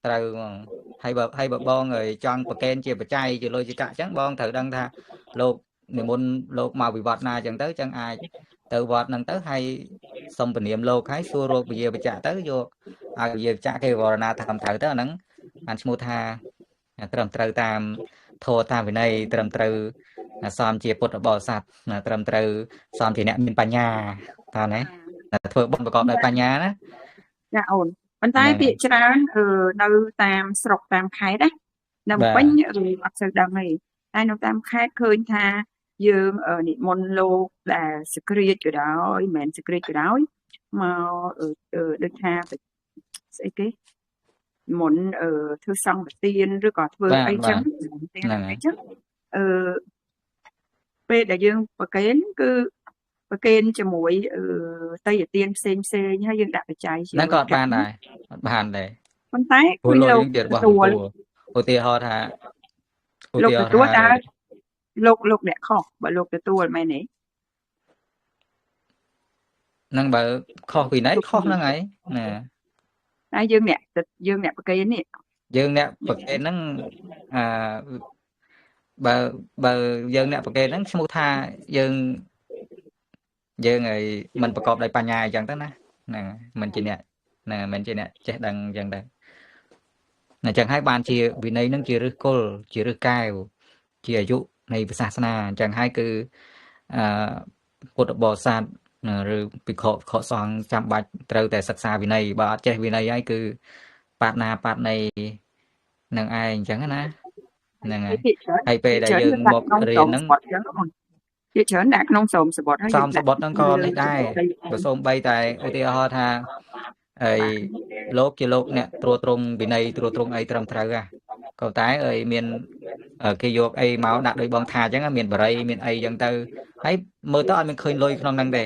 ត្រូវហ្មងហើយបើបងចង់ប្រកេនជាបច្ច័យជាលុយជាកាក់ចឹងបងត្រូវដឹងថាលោកនិមន្តលោកមកវិវត្តណាចឹងទៅចឹងអាចទៅវត្តហ្នឹងទៅហើយសុំពនាមលោកហើយសួររោគវិជាបច្ចៈទៅយកឲ្យវិជាបច្ចៈគេវរណាត្រឹមត្រូវទៅអាហ្នឹងបានឈ្មោះថាត្រឹមត្រូវតាមធម៌តាមវិន័យត្រឹមត្រូវសមជាពុទ្ធបរិស័ទត្រឹមត្រូវសមជាអ្នកមានបញ្ញាតើណាធ្វើបុណ្យប្រកបដោយបញ្ញាណាចាអូនប៉ុន្តែពាក្យច្រើននៅតាមស្រុកតាមខេត្តណានៅពេញអត់សូវដឹងទេតែនៅតាមខេត្តឃើញថាយើងនិមន្តលោកដែលសក្រាចក៏ដោយមិនមែនសក្រាចក៏ដោយមកដូចថាស្អីគេមុនធ្វើសង្ឃទានឬក៏ធ្វើអីចឹងពេលដែលយើងប្រកេនគឺប្រកេនជាមួយតៃទានផ្សេងហើយយើងដាក់បច្ច័យហ្នឹងក៏អត់បានដែរប៉ុន្តែព្រោះលោកយើងជារបស់ទទួលឧទាហរណ៍ថាលោកទទួលតើលោកអ្នកខុសបើលោកទទួលមែនទេហ្នឹងបើខុសពីណៃខុសហ្នឹងហើយណាតែយើងអ្នកប្រកេននេះយើងអ្នកប្រកេនហ្នឹងបើយើងអ្នកប្រកេនហ្នឹងឈ្មោះថាយើងឲ្យមិនប្រកបដោយបញ្ញាអញ្ចឹងទៅណាហ្នឹងមិនជាអ្នកមិនជាអ្នកចេះដឹងអញ្ចឹងដែរអញ្ចឹងហើយបានជាវិន័យហ្នឹងជាឫសគល់ជាឫសកែវជាអាយុនៃសាសនាអញ្ចឹងហើយគឺពុទ្ធបរិស័ទឬភិក្ខុសង្ឃចាំបាច់ត្រូវតែសិក្សាវិន័យបើអត់ចេះវិន័យហើយគឺបាត់នៃនឹងឯងអញ្ចឹងណាហ្នឹងហើយពេលដែលយើងមករៀនហ្នឹងជាច្រើនដាក់ក្នុងសូមសបុតហើយសូមសបុតហ្នឹងក៏នេះដែរបើសូមបីតែឧទាហរណ៍ថាហើយលោកជាលោកអ្នកត្រួតត្រងវិន័យត្រួតត្រងអីត្រឹមត្រូវក៏តែមានគេយកអីមកដាក់ដោយបងថាអញ្ចឹងមានបរិយមានអីអញ្ចឹងទៅហើយមើលទៅអត់មានឃើញលុយក្នុងហ្នឹងទេ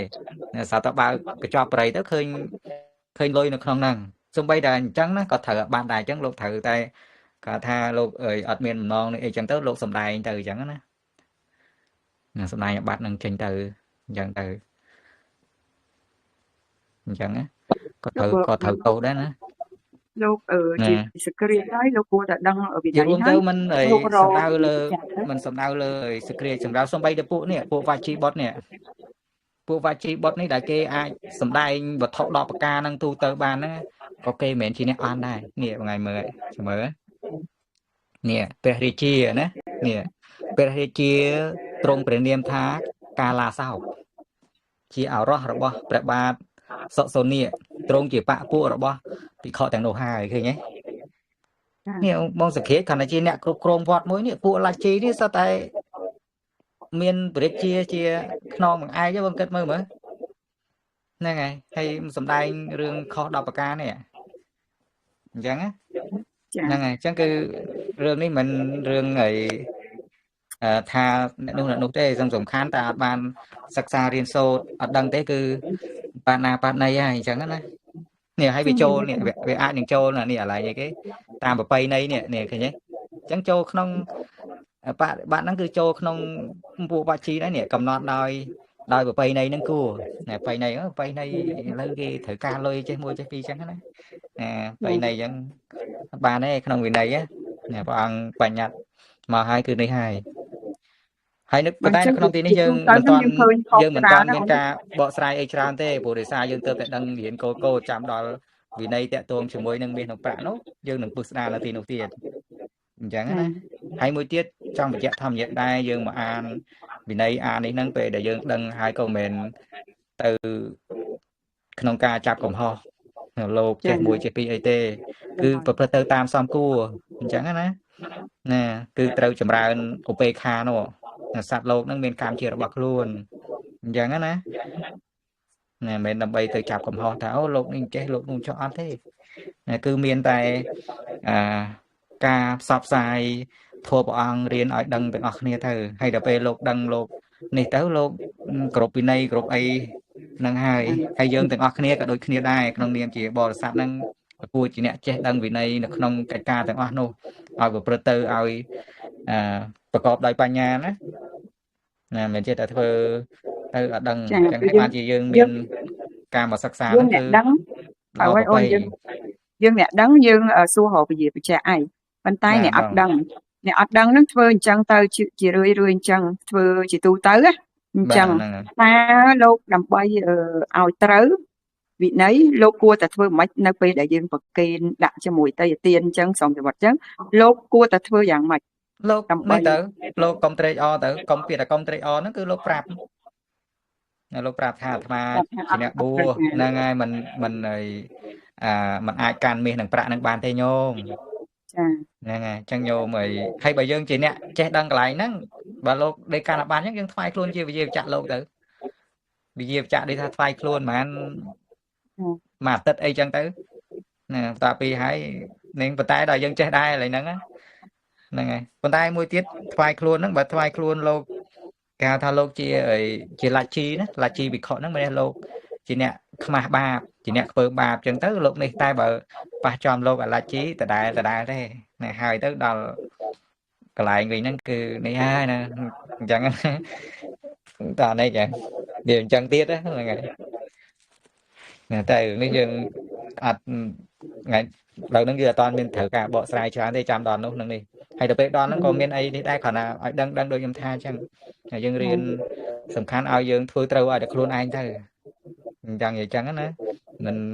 ស្រាប់តែបើកញ្ចប់បរិយទៅឃើញលុយនៅក្នុងហ្នឹងសូម្បីតែអញ្ចឹងណាក៏ត្រូវបានដែរអញ្ចឹងលោកត្រូវតែគាត់ថាលោកអត់មានបំណងនេះអីចឹងទៅលោកសំដែងទៅអញ្ចឹងណាសំដែងបាត់នឹងចេញទៅអញ្ចឹងទៅអញ្ចឹងណាក៏ត្រូវតោដែរណាលោកជាសក្រាចហើយលោកគួរតែដឹងវិន័យហើយទៅមិនសំដៅលើសក្រាចសម្រាប់សំបីតែពួកនេះពួកវាជីបុតនេះពួកវាជីបុតនេះដែលគេអាចសំដែងវត្ថុ10ប្រការហ្នឹងទូទៅបានណាក៏គេមិនមែនជាអ្នកអានដែរនេះថ្ងៃមើលចាំមើលនេះព្រះរាជាណានេះព្រះរាជាទ្រង់ព្រះនាមថាកាឡាសោកជាឱរសរបស់ព្រះបាទសុសូនីទ្រង់ជាបពួករបស់ភិក្ខុទាំងនោះហើយឃើញទេ ចា នេះបងសង្ខេតគ្រាន់តែជាអ្នកគ្រប់គ្រងវត្តមួយនេះពួកឡាជីនេះសតតែមានបរិយាជាខ្នងបង្អែកបងគិតមើលហ្នឹងហើយសំដែងរឿងខុស10ប្រការនេះអញ្ចឹងណា ចា ហ្នឹងហើយអញ្ចឹងគឺរឿងនេះមិនរឿងអីថាអ្នកនោះទេសំខាន់តែអត់បានសិក្សារៀនសូត្រអត់ដឹងទេគឺបាណាបាណីហើយអញ្ចឹងណានេះឲ្យវាចូលនេះវាអាចនឹងចូលនេះអាឡ័យអីគេតាមប្រពៃណីនេះឃើញទេអញ្ចឹងចូលក្នុងបរិបត្តិហ្នឹងគឺចូលក្នុងពួកបាជីដែរនេះកំណត់ដោយប្រពៃណីហ្នឹងគួរប្រពៃណីឥឡូវគេត្រូវការលុយចេះមួយចេះពីរអញ្ចឹងណាប្រពៃណីអញ្ចឹងបានទេក្នុងវិន័យណាព្រះអង្គបញ្ញត្តិមកហើយគឺនេះហើយនឹកប៉ុន្តែនៅក្នុងទីនេះយើងមិនទាន់មានការបកស្រាយអីច្រើនទេព្រោះដោយសារយើងទៅតែដឹងរៀនកោចាំដល់វិន័យតាក់ទងជាមួយនឹងមាសនឹងប្រាក់នោះយើងនឹងពុះស្ដារនៅទីនោះទៀតអញ្ចឹងណាហើយមួយទៀតចង់បញ្ជាក់ធម្មជាតិដែរយើងមកអានវិន័យអាននេះហ្នឹងពេលដែលយើងដឹងហើយក៏មិនទៅក្នុងការចាប់កំហុសលោកចេះមួយចេះពីរអីទេគឺប្រព្រឹត្តទៅតាមសមគួរអញ្ចឹងណាគឺត្រូវចម្រើនឧបេក្ខានោះសត្វលោកហ្នឹងមានកម្មជារបស់ខ្លួនអញ្ចឹងណាមិនមែនដើម្បីទៅចាប់កំហុសថាអូលោកនេះចេះលោកនោះចោះអត់ទេគឺមានតែការផ្សព្វផ្សាយធម៌ព្រះអង្គរៀនឲ្យដឹងទាំងអស់គ្នាទៅហើយដល់ពេលលោកដឹងលោកនេះទៅលោកគ្រប់វិន័យគ្រប់អីហ្នឹងហើយយើងទាំងអស់គ្នាក៏ដូចគ្នាដែរក្នុងនាមជាបរិស័ទហ្នឹងគួរជាអ្នកចេះដឹងវិន័យនៅក្នុងកិច្ចការទាំងអស់នោះឲ្យប្រព្រឹត្តទៅឲ្យប្រកបដោយបញ្ញាណាមិនចេះតែធ្វើទៅអត់ដឹងអញ្ចឹងហើយបានជាយើងមានការមកសិក្សាហ្នឹងគឺដឹងឲ្យអូនយើងអ្នកដឹងយើងសួររកវិជាបច្ចៈឯងប៉ុន្តែអ្នកអត់ដឹងហ្នឹងធ្វើអញ្ចឹងទៅជារឿយអញ្ចឹងធ្វើជាទូទៅអញ្ចឹងតែលោកដើម្បីឲ្យត្រូវវិន័យលោកគួរតែធ្វើមិននៅពេលដែលយើងប្រគេនដាក់ជាមួយទៅទានអញ្ចឹងសំចវត្តអញ្ចឹងលោកគួរតែធ្វើយ៉ាងម៉េចលោកនេះទៅលោកកុំត្រេកអរទៅកុំពាក្យតែកុំត្រេកអរហ្នឹងគឺលោកប្រាប់លោកប្រាប់ថាអាត្មាជាអ្នកបួសហ្នឹងហើយមិនមិនអាចកាន់មាសនិងប្រាក់នឹងបានទេញោមចាហ្នឹងហើយអញ្ចឹងញោមហើយបើយើងជាអ្នកចេះដឹងកន្លែងហ្នឹងបើលោកដេកកាន់បានអញ្ចឹងយើងថ្វាយខ្លួនជាវិជាបច្ចៈលោកទៅវិជាបច្ចៈនេះថាថ្វាយខ្លួនហ្មងមួយអាទិត្យអីចឹងទៅណាតាពីហើយនឹងប៉ុន្តែដល់យើងចេះដែរឥឡូវហ្នឹងហ្នឹងហើយប៉ុន្តែមួយទៀតថ្វាយខ្លួនហ្នឹងបើថ្វាយខ្លួនលោកគេហៅថាលោកជាឡាជីណាឡាជីវិខហ្នឹងមិនទេលោកជាអ្នកខ្មាស់បាបជាអ្នកធ្វើបាបចឹងទៅលោកនេះតែបើប៉ះចំលោកអាឡាជីដដែលទេណាហើយទៅដល់កន្លែងវិញហ្នឹងគឺនេះហើយណាអញ្ចឹងតើនេះចឹងវាអញ្ចឹងទៀតហ្នឹងហើយតែនេះយើងអត់ថ្ងៃដល់ហ្នឹងគឺអត់មានត្រូវការបកស្រាយច្រើនទេចាំដល់នោះហ្នឹងនេះហើយទៅពេលដល់ហ្នឹងក៏មានអីនេះដែរគ្រាន់តែឲ្យដឹងដូចខ្ញុំថាអញ្ចឹងយើងរៀនសំខាន់ឲ្យយើងធ្វើត្រូវឲ្យតែខ្លួនឯងទៅអញ្ចឹងណា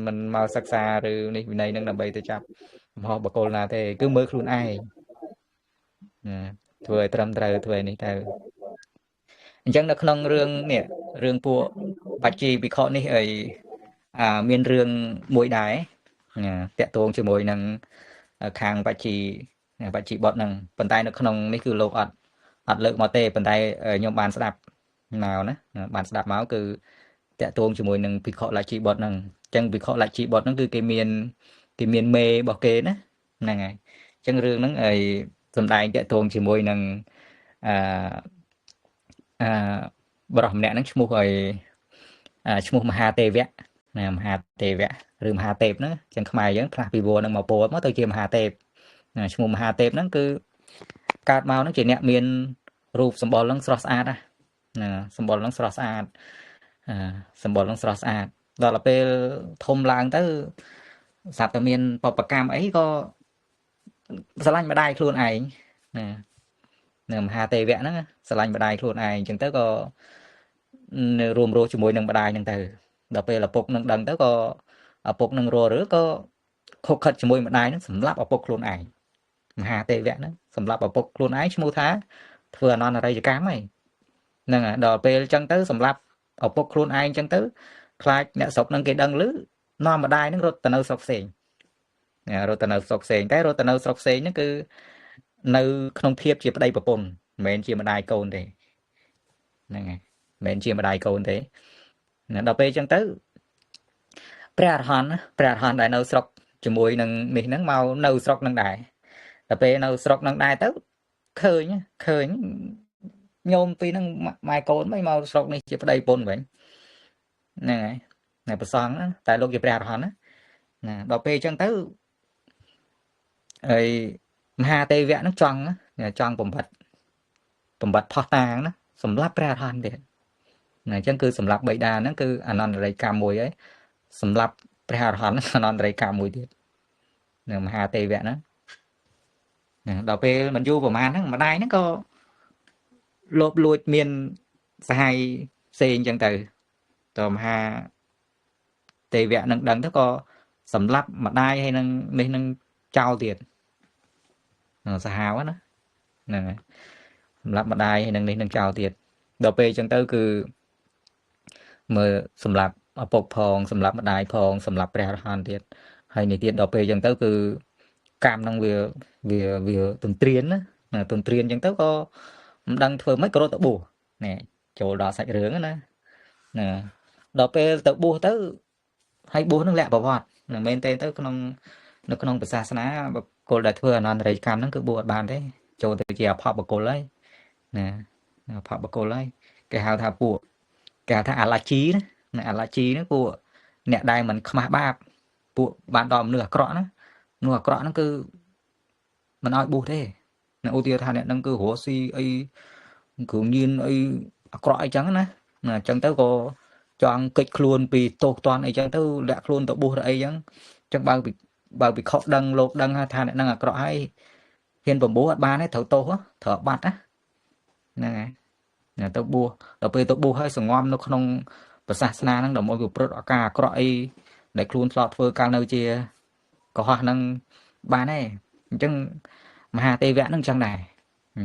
មិនមកសិក្សាឬនេះវិន័យហ្នឹងដើម្បីទៅចាប់កំហុសបកគលណាទេគឺមើលខ្លួនឯងធ្វើឲ្យត្រឹមត្រូវធ្វើនេះទៅអញ្ចឹងនៅក្នុងរឿងនេះរឿងពួកបច្ជីវិខនេះមានរឿងមួយដែរតាក់ទងជាមួយនឹងខាងបច្ជីបទហ្នឹងប៉ុន្តែនៅក្នុងនេះគឺលោកអត់លើកមកទេប៉ុន្តែខ្ញុំបានស្ដាប់មកណាបានស្ដាប់មកគឺតាក់ទងជាមួយនឹងភិក្ខុឡាជីបទហ្នឹងអញ្ចឹងភិក្ខុឡាជីបទហ្នឹងគឺគេមានមេរបស់គេណាហ្នឹងហើយអញ្ចឹងរឿងហ្នឹងសំដែងតាក់ទងជាមួយនឹងបរិសម្នាក់ហ្នឹងឈ្មោះមហាទេវៈណាមហាទេវៈឬមហាទេពហ្នឹងអញ្ចឹងខ្មែរយើងផ្លាស់ពីវរហ្នឹងមកពោលមកទៅជាមហាទេពឈ្មោះមហាទេពហ្នឹងគឺកើតមកហ្នឹងជាអ្នកមានរូបសម្បុរហ្នឹងស្រស់ស្អាតណាសម្បុរហ្នឹងស្រស់ស្អាតដល់ពេលធំឡើងទៅស្រាប់តែមានបបកម្មអីក៏ស្រឡាញ់ម្ដាយខ្លួនឯងណាមហាទេវៈហ្នឹងស្រឡាញ់ម្ដាយខ្លួនឯងអញ្ចឹងទៅក៏រួមរស់ជាមួយនឹងម្ដាយហ្នឹងទៅដល់ពេលឪពុកនឹងដឹងទៅក៏ឪពុកនឹងរស់ឬក៏ខុកខិតជាមួយម្ដាយហ្នឹងសម្លាប់ឪពុកខ្លួនឯងមហាទេវៈហ្នឹងសម្លាប់ឪពុកខ្លួនឯងឈ្មោះថាធ្វើអនន្តរិយកម្មហ្នឹងដល់ពេលអញ្ចឹងទៅសម្លាប់ឪពុកខ្លួនឯងអញ្ចឹងទៅខ្លាចអ្នកស្រុកហ្នឹងគេដឹងឮនាំម្ដាយហ្នឹងរត់ទៅនៅស្រុកផ្សេង រត់ទៅនៅស្រុកផ្សេងតែរត់ទៅនៅស្រុកផ្សេងហ្នឹងគឺនៅក្នុងភាពជាប្តីប្រពន្ធមិនមែនជាម្ដាយកូនទេហ្នឹងហើយមិនមែនជាម្ដាយកូនទេដល់ពេលអញ្ចឹងទៅព្រះអរហន្តដែលនៅស្រុកជាមួយនឹងនេះហ្នឹងមកនៅស្រុកហ្នឹងដែរដល់ពេលនៅស្រុកហ្នឹងដែរទៅឃើញញោមពីហ្នឹងម៉ែកូនមិនមកស្រុកនេះជាប្តីប្រពន្ធវិញហ្នឹងហើយណែប្រសងតែលោកជាព្រះអរហន្តណាដល់ពេលអញ្ចឹងទៅហើយមហាទេវៈហ្នឹងចង់បំបត្តិផោះតាងណាសម្រាប់ព្រះអរហន្តទៀតណាអញ្ចឹងគឺសម្រាប់បិតាហ្នឹងគឺអនន្តរិយកម្មមួយហើយសម្រាប់ព្រះអរហន្តអនន្តរិយកម្មមួយទៀតនៅមហាទេវៈហ្នឹងដល់ពេលមិនយូរប្រហែលហ្នឹងម្ដាយហ្នឹងក៏លោបលួចមានសហាយផ្សេងអញ្ចឹងទៅតមហាទេវៈនឹងដឹងទៅក៏សម្លាប់ម្ដាយហើយនឹងនេះនឹងចោលទៀតសាហាវណាហ្នឹងហើយសម្លាប់ម្ដាយហើយនឹងនេះនឹងចោលទៀតដល់ពេលអញ្ចឹងទៅគឺមើលសម្លាប់ឪពុកផងសម្លាប់ម្ដាយផងសម្លាប់ព្រះអរហន្តទៀតហើយនេះទៀតដល់ពេលអញ្ចឹងទៅគឺកម្មនឹងវាទន្ទ្រានណាទន្ទ្រានអញ្ចឹងទៅក៏មិនដឹងធ្វើម៉េចក៏រត់ទៅបួសនេះចូលដល់សាច់រឿងណាដល់ពេលទៅបួសទៅហើយបួសនឹងលក្ខប្រវត្តិមិនមែនទេទៅនៅក្នុងព្រះសាសនាបុគ្គលដែលធ្វើអនន្តរិយកម្មហ្នឹងគឺបួសអត់បានទេចូលទៅជាអភ័ព្វបុគ្គលហើយណាអភ័ព្វបុគ្គលហើយគេហៅថាពួកគេហៅថាអាឡាជីណាអាឡាជីហ្នឹងពួកអ្នកដែលមិនខ្មាស់បាបពួកបានដល់មនុស្សអាក្រក់ណាមនុស្សអាក្រក់ហ្នឹងគឺមិនឲ្យបួសទេឧទាហរណ៍ថាអ្នកហ្នឹងគឺរស់ស៊ីអីគ្រូញៀនអីអាក្រក់អីចឹងណាអញ្ចឹងទៅក៏ចង់កិច្ចខ្លួនពីទោសតន់អីចឹងទៅលាក់ខ្លួនទៅបួសទៅអីចឹងបើពីខុសដឹងលោកដឹងថាអ្នកហ្នឹងអាក្រក់ហើយហ៊ានបំបួសអត់បានទេត្រូវទោសត្រូវបាត់ណាហ្នឹងហើយទៅបួសដល់ពេលទៅបួសហើយសងំនៅក្នុងប្រសាសនាហ្នឹងដើម្បីប្រព្រឹត្តអាការអាក្រក់អីដែលខ្លួនធ្លាប់ធ្វើកាលនៅជាកុហកហ្នឹងបានទេអញ្ចឹងមហាទេវៈហ្នឹងចឹងដែរ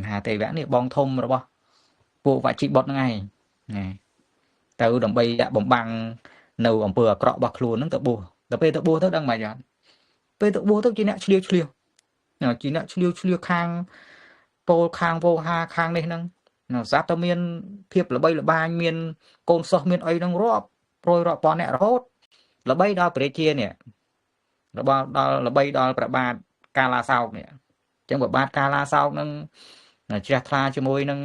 មហាទេវៈនេះបងធំរបស់ពួកវជីបុត្រហ្នឹងឯងណាទៅដើម្បីដាក់បំបាំងនៅអំពើអាក្រក់របស់ខ្លួនហ្នឹងទៅបួសដល់ពេលទៅបួសទៅដឹងមិនអត់ពេលទៅបួសទៅជាអ្នកឆ្លៀវជាអ្នកឆ្លៀវខាងពោលខាងវោហាខាងនេះហ្នឹងស្រាប់តែមានភាពល្បីល្បាញមានកូនសិស្សមានអីហ្នឹងរាប់ពាន់អ្នករហូតល្បីដល់ព្រះជានេះដល់ល្បីដល់ព្រះបាទកាឡាសោកនេះអញ្ចឹងព្រះបាទកាឡាសោកហ្នឹងជ្រះថ្លាជាមួយនឹង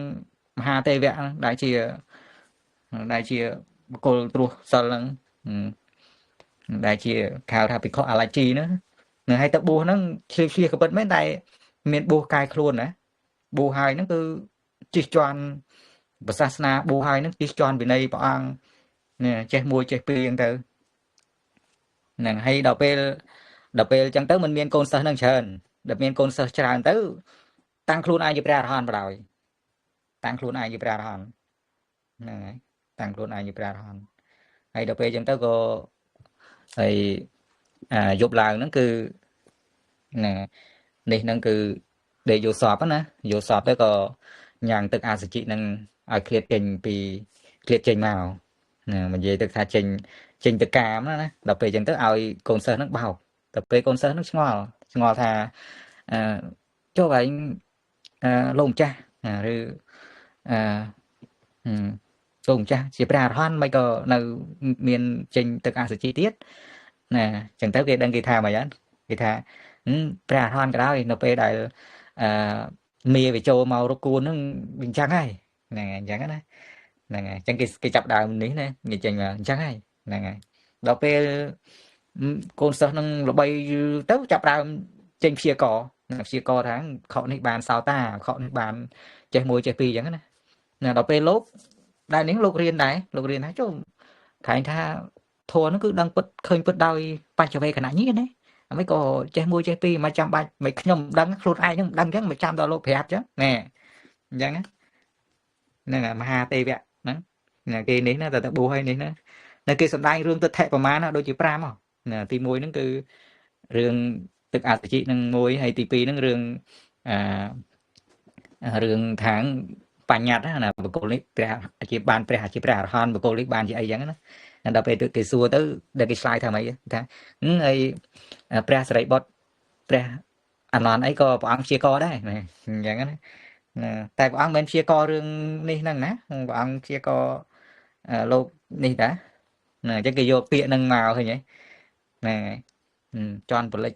មហាទេវៈដែលជាបុគ្គលត្រួសសិលហ្នឹងដែលជាខៅថាភិក្ខុអាឡាជីណានៅឲ្យទៅបួសហ្នឹងឆ្លៀសក៏ពិតមែនតែមានបួសកាយខ្លួនណាបួសហើយហ្នឹងគឺជិះជាន់ប្រសាសនាបួសហើយហ្នឹងជិះជាន់វិន័យព្រះអង្គនេះចេះមួយចេះពីរអញ្ចឹងទៅហ្នឹងហើយដល់ពេលអញ្ចឹងទៅมันមានកូនសិស្សហ្នឹងច្រើនដល់មានកូនសិស្សច្រើនទៅតាំងខ្លួនឯងជាព្រះអរហន្តបណ្ដោយតាំងខ្លួនឯងជាព្រះអរហន្តហ្នឹងហើយតាំងខ្លួនឯងជាព្រះអរហន្តហើយដល់ពេលអញ្ចឹងទៅក៏ហើយយប់ឡើងហ្នឹងគឺណានេះហ្នឹងគឺដេកយកសពណាយកសពទៅក៏ញ៉ាំងទឹកអាសជីហ្នឹងឲ្យឃ្លាតចេញមកណានិយាយទឹកថាចេញទៅកាមណាដល់ពេលអញ្ចឹងទៅឲ្យកូនសិស្សហ្នឹងបោកដល់ពេលកូនសិស្សហ្នឹងឆ្ងល់ថាចុះឯងលោកម្ចាស់ឬលោកម្ចាស់ជាព្រះអរហន្តមិនក៏នៅមានចេញទឹកអាសជីទៀតណាអញ្ចឹងទៅគេដឹងគេថាម៉េចគេថាព្រះអរហន្តក៏ដោយនៅពេលដែលមាវាចូលមករកគួនហ្នឹងវាអញ្ចឹងហើយហ្នឹងហើយអញ្ចឹងណាហ្នឹងហើយអញ្ចឹងគេចាប់ដើមនេះណានិយាយចេញមកអញ្ចឹងហើយហ្នឹងហើយដល់ពេលកូនសិស្សនឹងល្បីទៅចាប់ដើមចេញព្យាករថាខកនេះបានសោតាខកនេះបានចេះមួយចេះពីរអញ្ចឹងណាដល់ពេលលោកដែលនេះលោករៀនដែរចុះខែងថាធัวហ្នឹងគឺដឹងពិតឃើញពិតដោយបច្ចវេកណៈនេះណាអ្វីក៏ចេះមួយចេះពីរមិនចាំបាច់មិនខ្ញុំដឹងខ្លួនឯងហ្នឹងដឹងអញ្ចឹងមិនចាំដល់លោកប្រាប់អញ្ចឹងណែអញ្ចឹងហ្នឹងមហាទេវៈហ្នឹងគេនេះណាតែបួសហើយនេះណានៅគេសំដែងរឿងទិដ្ឋិប្រមាណដូចជា5ហ៎ណាទី1ហ្នឹងគឺរឿងទឹកអាសជីហ្នឹងមួយហើយទី2ហ្នឹងរឿងខាងបញ្ញត្តិណាបុគ្គលនេះព្រះជាបានព្រះជាព្រះអរហន្តបុគ្គលនេះបានជាអីចឹងណាដល់ពេលគេសួរទៅដែលគេឆ្លើយថាម៉េចថាហើយព្រះសិរីបុត្រ ព្រះអាឡនអីក៏ព្រះអង្គព្យាករដែរណាអញ្ចឹងណាតែព្រះអង្គមិនព្យាកររឿងនេះហ្នឹងណាព្រះអង្គព្យាករលោកនេះតាណាអញ្ចឹងគេយកពាក្យហ្នឹងមកឃើញទេហ្នឹងហើយចន់ពលិច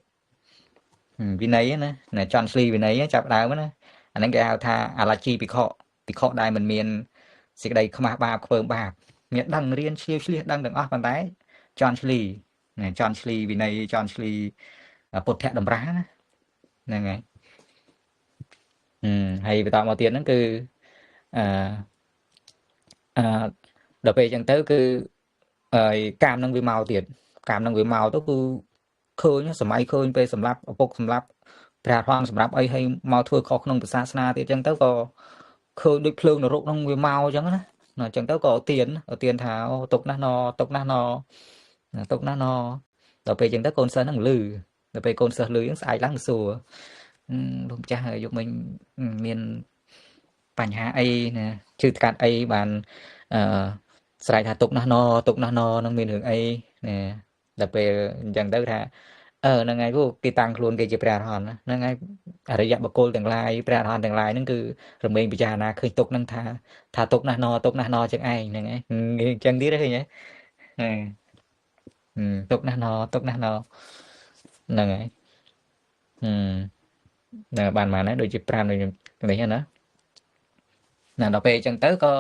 វិន័យណាចន់ស្លីវិន័យចាប់ដើមណាអាហ្នឹងគេហៅថាអាឡាជីភិក្ខុដែលមិនមានសេចក្តីខ្មាស់បាបខ្ពើមបាបមានដឹងរៀនឆ្លៀវឆ្លៀសដឹងទាំងអស់ប៉ុន្តែចន់ឆ្លីណាចន់ឆ្លីវិន័យចន់ឆ្លីពុទ្ធតម្រាស់ណាហ្នឹងហើយហើយបន្តមកទៀតហ្នឹងគឺអឺដល់ពេលអញ្ចឹងទៅគឺកាមនឹងវាមកទៀតកាមនឹងវាមកទៅគឺឃើញសម័យឃើញពេលសម្រាប់ឪពុកសម្រាប់ព្រះអរហន្តសម្រាប់អីឲ្យមកធ្វើខុសក្នុងសាសនាទៀតអញ្ចឹងទៅក៏ឃើញដូចភ្លើងនរកនឹងវាមកអញ្ចឹងណាអញ្ចឹងទៅក៏ទៀនថាអូទុកណាស់ណទុកណាស់ណទុកណាស់ណដល់ពេលអញ្ចឹងទៅកូនសិស្សហ្នឹងលឺដល់ពេលកូនសិស្សលឺអញ្ចឹងស្អែកឡើងសួរលោកម្ចាស់យកមិញមានបញ្ហាអីណាជឿថ្កាត់អីបានស្រែកថាទុកណាស់ណនឹងមានរឿងអីណាដល់ពេលអញ្ចឹងទៅថាហ្នឹងហើយពួកគេតាំងខ្លួនគេជាព្រះអរហន្តហ្នឹងហើយអរិយបុគ្គលទាំងឡាយព្រះអរហន្តទាំងឡាយហ្នឹងគឺរមែងពិចារណាឃើញទុកហ្នឹងថាទុកណាស់ណចឹងឯងហ្នឹងហើយអញ្ចឹងទៀតឃើញទេទុកណាស់ណហ្នឹងហើយបានមកណាដូចជា5ដូចនេះណាដល់ពេលអញ្ចឹងទៅក៏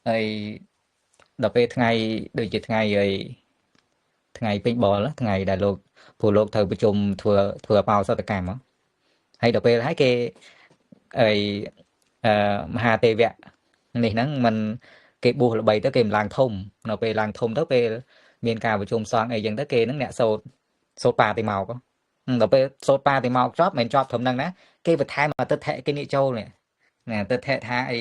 ហើយដល់ពេលថ្ងៃដូចជាថ្ងៃពេញបលថ្ងៃដែលលោកត្រូវប្រជុំធ្វើបោសតកម្មហើយដល់ពេលហើយគេមហាទេវៈនេះហ្នឹងมันគេបួសល្បីទៅគេមិនឡើងធំនៅពេលឡើងធំទៅពេលមានការប្រជុំសង្ឃអីចឹងទៅគេហ្នឹងអ្នកសូត្របាតិមកដល់ពេលសូត្របាតិមកចប់មិនចប់ត្រឹមហ្នឹងណាគេបន្ថែមអតិថិគេនិចូលនេះណាអតិថិថាអី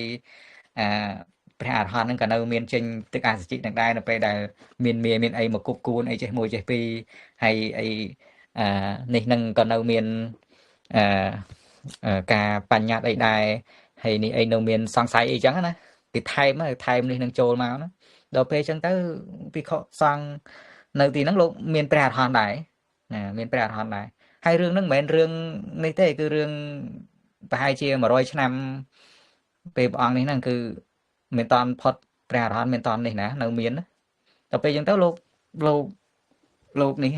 ព្រះអរហន្តហ្នឹងក៏នៅមានចេញទឹកអសុជិទាំងដែរនៅពេលដែលមានអីមកគប់គួនអីចេះមួយចេះពីរហើយអីនេះហ្នឹងក៏នៅមានការបញ្ញត្តិអីដែរហើយនេះអីនៅមានសង្ស័យអីចឹងណាគេថែមនេះនឹងចូលមកណាដល់ពេលចឹងទៅភិក្ខុសង្ឃនៅទីហ្នឹងលោកមានព្រះអរហន្តដែរណាមានព្រះអរហន្តដែរហើយរឿងហ្នឹងមិនមែនរឿងនេះទេគឺរឿងប្រហែលជា100ឆ្នាំពេលព្រះអង្គនេះហ្នឹងគឺមានតន់ផុតព្រះអរហន្តមានតន់នេះណានៅមានដល់ពេលអញ្ចឹងទៅលោកនេះ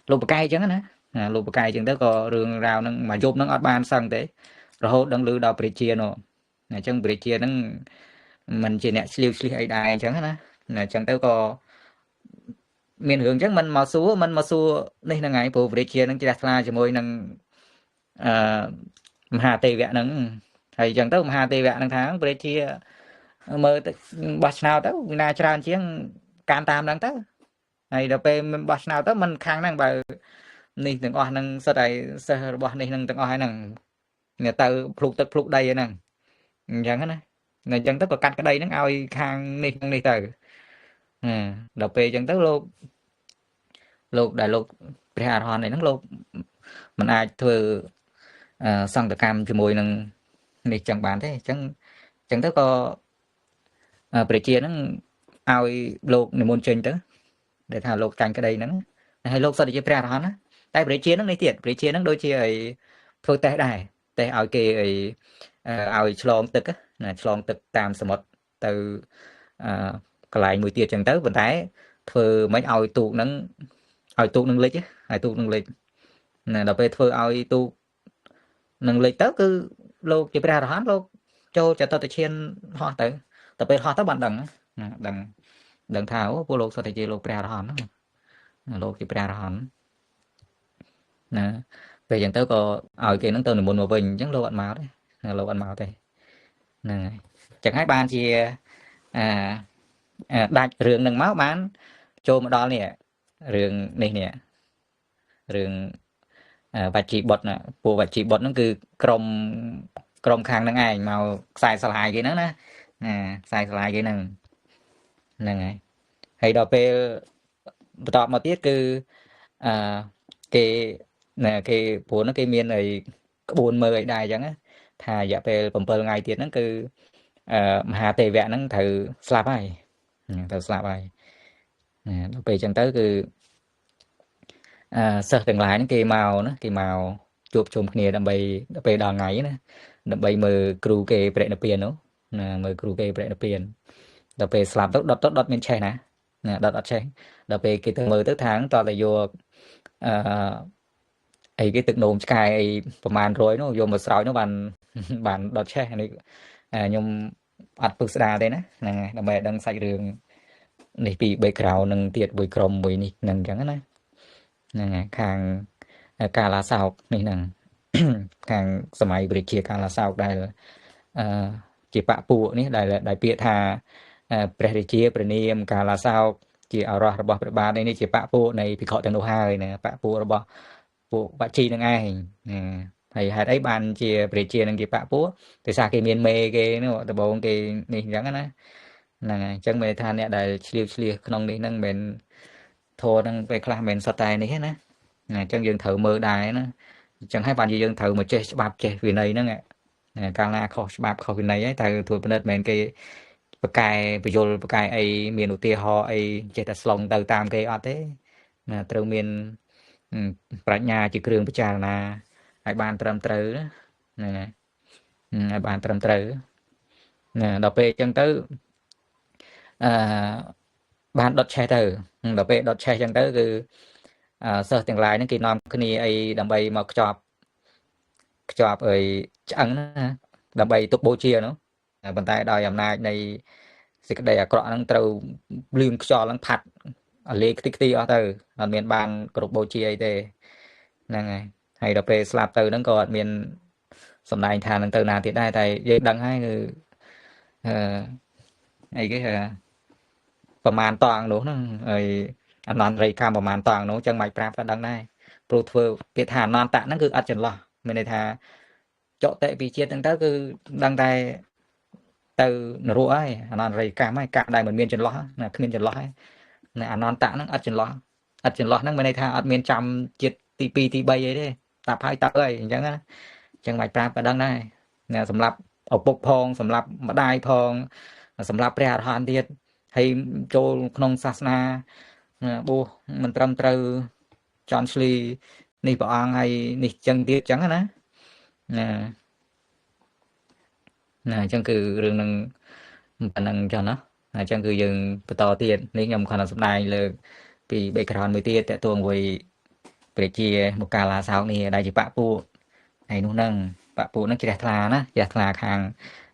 លោកបកាយអញ្ចឹងណាលោកបកាយអញ្ចឹងទៅក៏រឿងរ៉ាវហ្នឹងមកយប់ហ្នឹងអត់បានសឹងទេរហូតដល់ឮដល់ព្រះជានោះអញ្ចឹងព្រះជាហ្នឹងมันជាអ្នកឆ្លៀវឆ្លៀសអីដែរអញ្ចឹងណាអញ្ចឹងទៅក៏មានរឿងអញ្ចឹងมันមកសួរនេះហ្នឹងហើយព្រោះព្រះជាហ្នឹងជ្រះថ្លាជាមួយនឹងមហាទេវៈហ្នឹងហើយអញ្ចឹងទៅមហាទេវៈហ្នឹងថាព្រះជាមើលទៅបោះឆ្នោតទៅវិណាច្រើនជាងការតាមហ្នឹងទៅហើយដល់ពេលមិនបោះឆ្នោតទៅมันខាងហ្នឹងបើនេះទាំងអស់ហ្នឹងសិតឲ្យសិស្សរបស់នេះហ្នឹងទាំងអស់ហ្នឹងអ្នកទៅភ្លុកទឹកភ្លុកដីហ្នឹងអញ្ចឹងណាអញ្ចឹងទៅក៏កាត់ក្តីហ្នឹងឲ្យខាងនេះទៅដល់ពេលអញ្ចឹងទៅលោកដែលលោកព្រះអរហន្តហ្នឹងលោកមិនអាចធ្វើសង្កកម្មជាមួយនឹងនេះចឹងបានទេអញ្ចឹងទៅក៏ព្រះជាហ្នឹងឲ្យលោកនិមន្តចេញទៅដែលថាលោកចាញ់ក្តីហ្នឹងហើយលោកសិតជាព្រះអរហន្តណាតែព្រះជាហ្នឹងនេះទៀតព្រះជាហ្នឹងដូចជាឲ្យធ្វើតេស្តដែរតេស្តឲ្យគេឲ្យឆ្លងទឹកណាឆ្លងទឹកតាមសមុទ្រទៅកន្លែងមួយទៀតចឹងទៅប៉ុន្តែធ្វើមិនឲ្យទូកហ្នឹងលិចណាដល់ពេលធ្វើឲ្យទូកនឹងលិចទៅគឺលោកជាព្រះអរហន្តលោកចូលចតុតឈានហោះទៅដល់ពេលហោះទៅបានដឹងថាអូពួកលោកសុទ្ធតែជាលោកព្រះអរហន្តលោកជាព្រះអរហន្តណាពេលអញ្ចឹងទៅក៏ឲ្យគេហ្នឹងទៅនិមន្តមកវិញអញ្ចឹងលោកអត់មកទេហ្នឹងហើយចឹងហើយបានជាដាច់រឿងហ្នឹងមកបានចូលមកដល់នេះរឿងវជីបុត្រណាពួកវជីបុត្រហ្នឹងគឺក្រុមខាងហ្នឹងឯងមកខ្សែស្រឡាយគេហ្នឹងណាខ្សែស្រឡាយគេហ្នឹងហើយដល់ពេលបន្តមកទៀតគឺគេព្រោះហ្នឹងគេមានអីក្បួនមើលអីដែរអញ្ចឹងថារយៈពេល7ថ្ងៃទៀតហ្នឹងគឺមហាទេវៈហ្នឹងត្រូវស្លាប់ហើយដល់ពេលអញ្ចឹងទៅគឺ សិស្សទាំងឡាយហ្នឹងគេមកជួបជុំគ្នាដើម្បីពេលដល់ថ្ងៃណាដើម្បីមើលគ្រូគេបរិនិព្វាននោះណាមើលគ្រូគេបរិនិព្វានដល់ពេលស្លាប់ទៅដុតមានឆេះណាដុតអត់ឆេះដល់ពេលគេទៅមើលទៅថាងតតែយកអឺអីគេទឹកនោមឆ្កែអីប្រហែល100នោះយកមកស្រោចនោះបានដុតឆេះនេះខ្ញុំអត់ពឹកស្ដារទេណាហ្នឹងហើយដើម្បីឲ្យដឹងសាច់រឿងនេះពី background នឹងទៀតមួយក្រុមមួយនេះហ្នឹងអញ្ចឹងណាហ្នឹងហើយខាងកាឡាសោកនេះហ្នឹង ខាងសម័យព្រះជាកាឡាសោកដែលជាបពួកនេះដែលពាក្យថាព្រះរាជាព្រះនាមកាឡាសោកជាអរោះរបស់ព្រះបាទនេះជាបពួកនៃភិក្ខុទាំងនោះហើយណាបពួករបស់ពួកបច្ជីនឹងឯងហើយហេតុអីបានជាព្រះជានឹងជាបពួកដោយសារគេមានមេគេនោះដំបងគេនេះអញ្ចឹងណាហ្នឹងហើយអញ្ចឹងមានថាអ្នកដែលឆ្លៀវឆ្លៀសក្នុងនេះហ្នឹងមិនធរហ្នឹងពេលខ្លះមិនសតតែនេះណាអញ្ចឹងយើងត្រូវមើលដែរណាអញ្ចឹងហើយបានយើងត្រូវមកចេះច្បាប់ចេះវិន័យហ្នឹងកាលណាខុសច្បាប់ខុសវិន័យហើយត្រូវធ្វើពិនិត្យមិនគេបកែបញ្យលបកែអីមានឧទាហរណ៍អីចេះតែស្លងទៅតាមគេអត់ទេណាត្រូវមានប្រាជ្ញាជាគ្រឿងពិចារណាឲ្យបានត្រឹមត្រូវណាឲ្យបានត្រឹមត្រូវណាដល់ពេលអញ្ចឹងទៅបានដុតឆេះទៅដល់ពេលដុតឆេះអញ្ចឹងទៅគឺសិស្សទាំងឡាយហ្នឹងគេនាំគ្នាអីដើម្បីមកខ្ចប់អីឆ្អឹងណាដើម្បីទុកបូជានោះប៉ុន្តែដោយអំណាចនៃសេចក្តីអាក្រក់ហ្នឹងត្រូវលឿងខ្យល់ហ្នឹងផាត់អាលេខ្ទីអស់ទៅអត់មានបានគ្រប់បូជាអីទេហ្នឹងហើយដល់ពេលស្លាប់ទៅហ្នឹងក៏អត់មានសំដែងថានឹងទៅណាទៀតដែរតែយើងដឹងហើយគឺអីគេប្រមាណតង់នោះហ្នឹងហើយអនន្តរិយកម្មប្រមាណតង់នោះចឹងមិនប្រាប់ក៏ដឹងដែរព្រោះធ្វើពាក្យថាអនន្តៈហ្នឹងគឺអត់ចន្លោះមានន័យថាចកតិពីជាតិហ្នឹងទៅគឺដឹងតែទៅនរកហើយអនន្តរិយកម្មហើយកាក់ដែលមិនមានចន្លោះណាគ្មានចន្លោះហើយណាអនន្តៈហ្នឹងអត់ចន្លោះហ្នឹងមានន័យថាអត់មានចាំជាតិទី2ទី3អីទេតាប់ហើយតាប់ហើយអញ្ចឹងណាអញ្ចឹងមិនប្រាប់ក៏ដឹងដែរណាសម្រាប់ឪពុកផងសម្រាប់ម្ដាយផងសម្រាប់ព្រះអរហន្តទៀតហើយចូលក្នុងសាសនាបួសមិនត្រឹមត្រូវចន់ឆ្លីនេះព្រះអង្គហើយនេះចឹងទៀតចឹងណាអញ្ចឹងគឺរឿងនឹងប៉ុណ្ណឹងចឹងណាអញ្ចឹងគឺយើងបន្តទៀតនេះខ្ញុំគ្រាន់តែសម្ដែងលើពី background មួយទៀតតើតួមួយព្រះជាមកកាឡាសោកនេះដែលជាបពួកហើយនោះនឹងបពួកនឹងជ្រះថ្លាណាជ្រះថ្លាខាង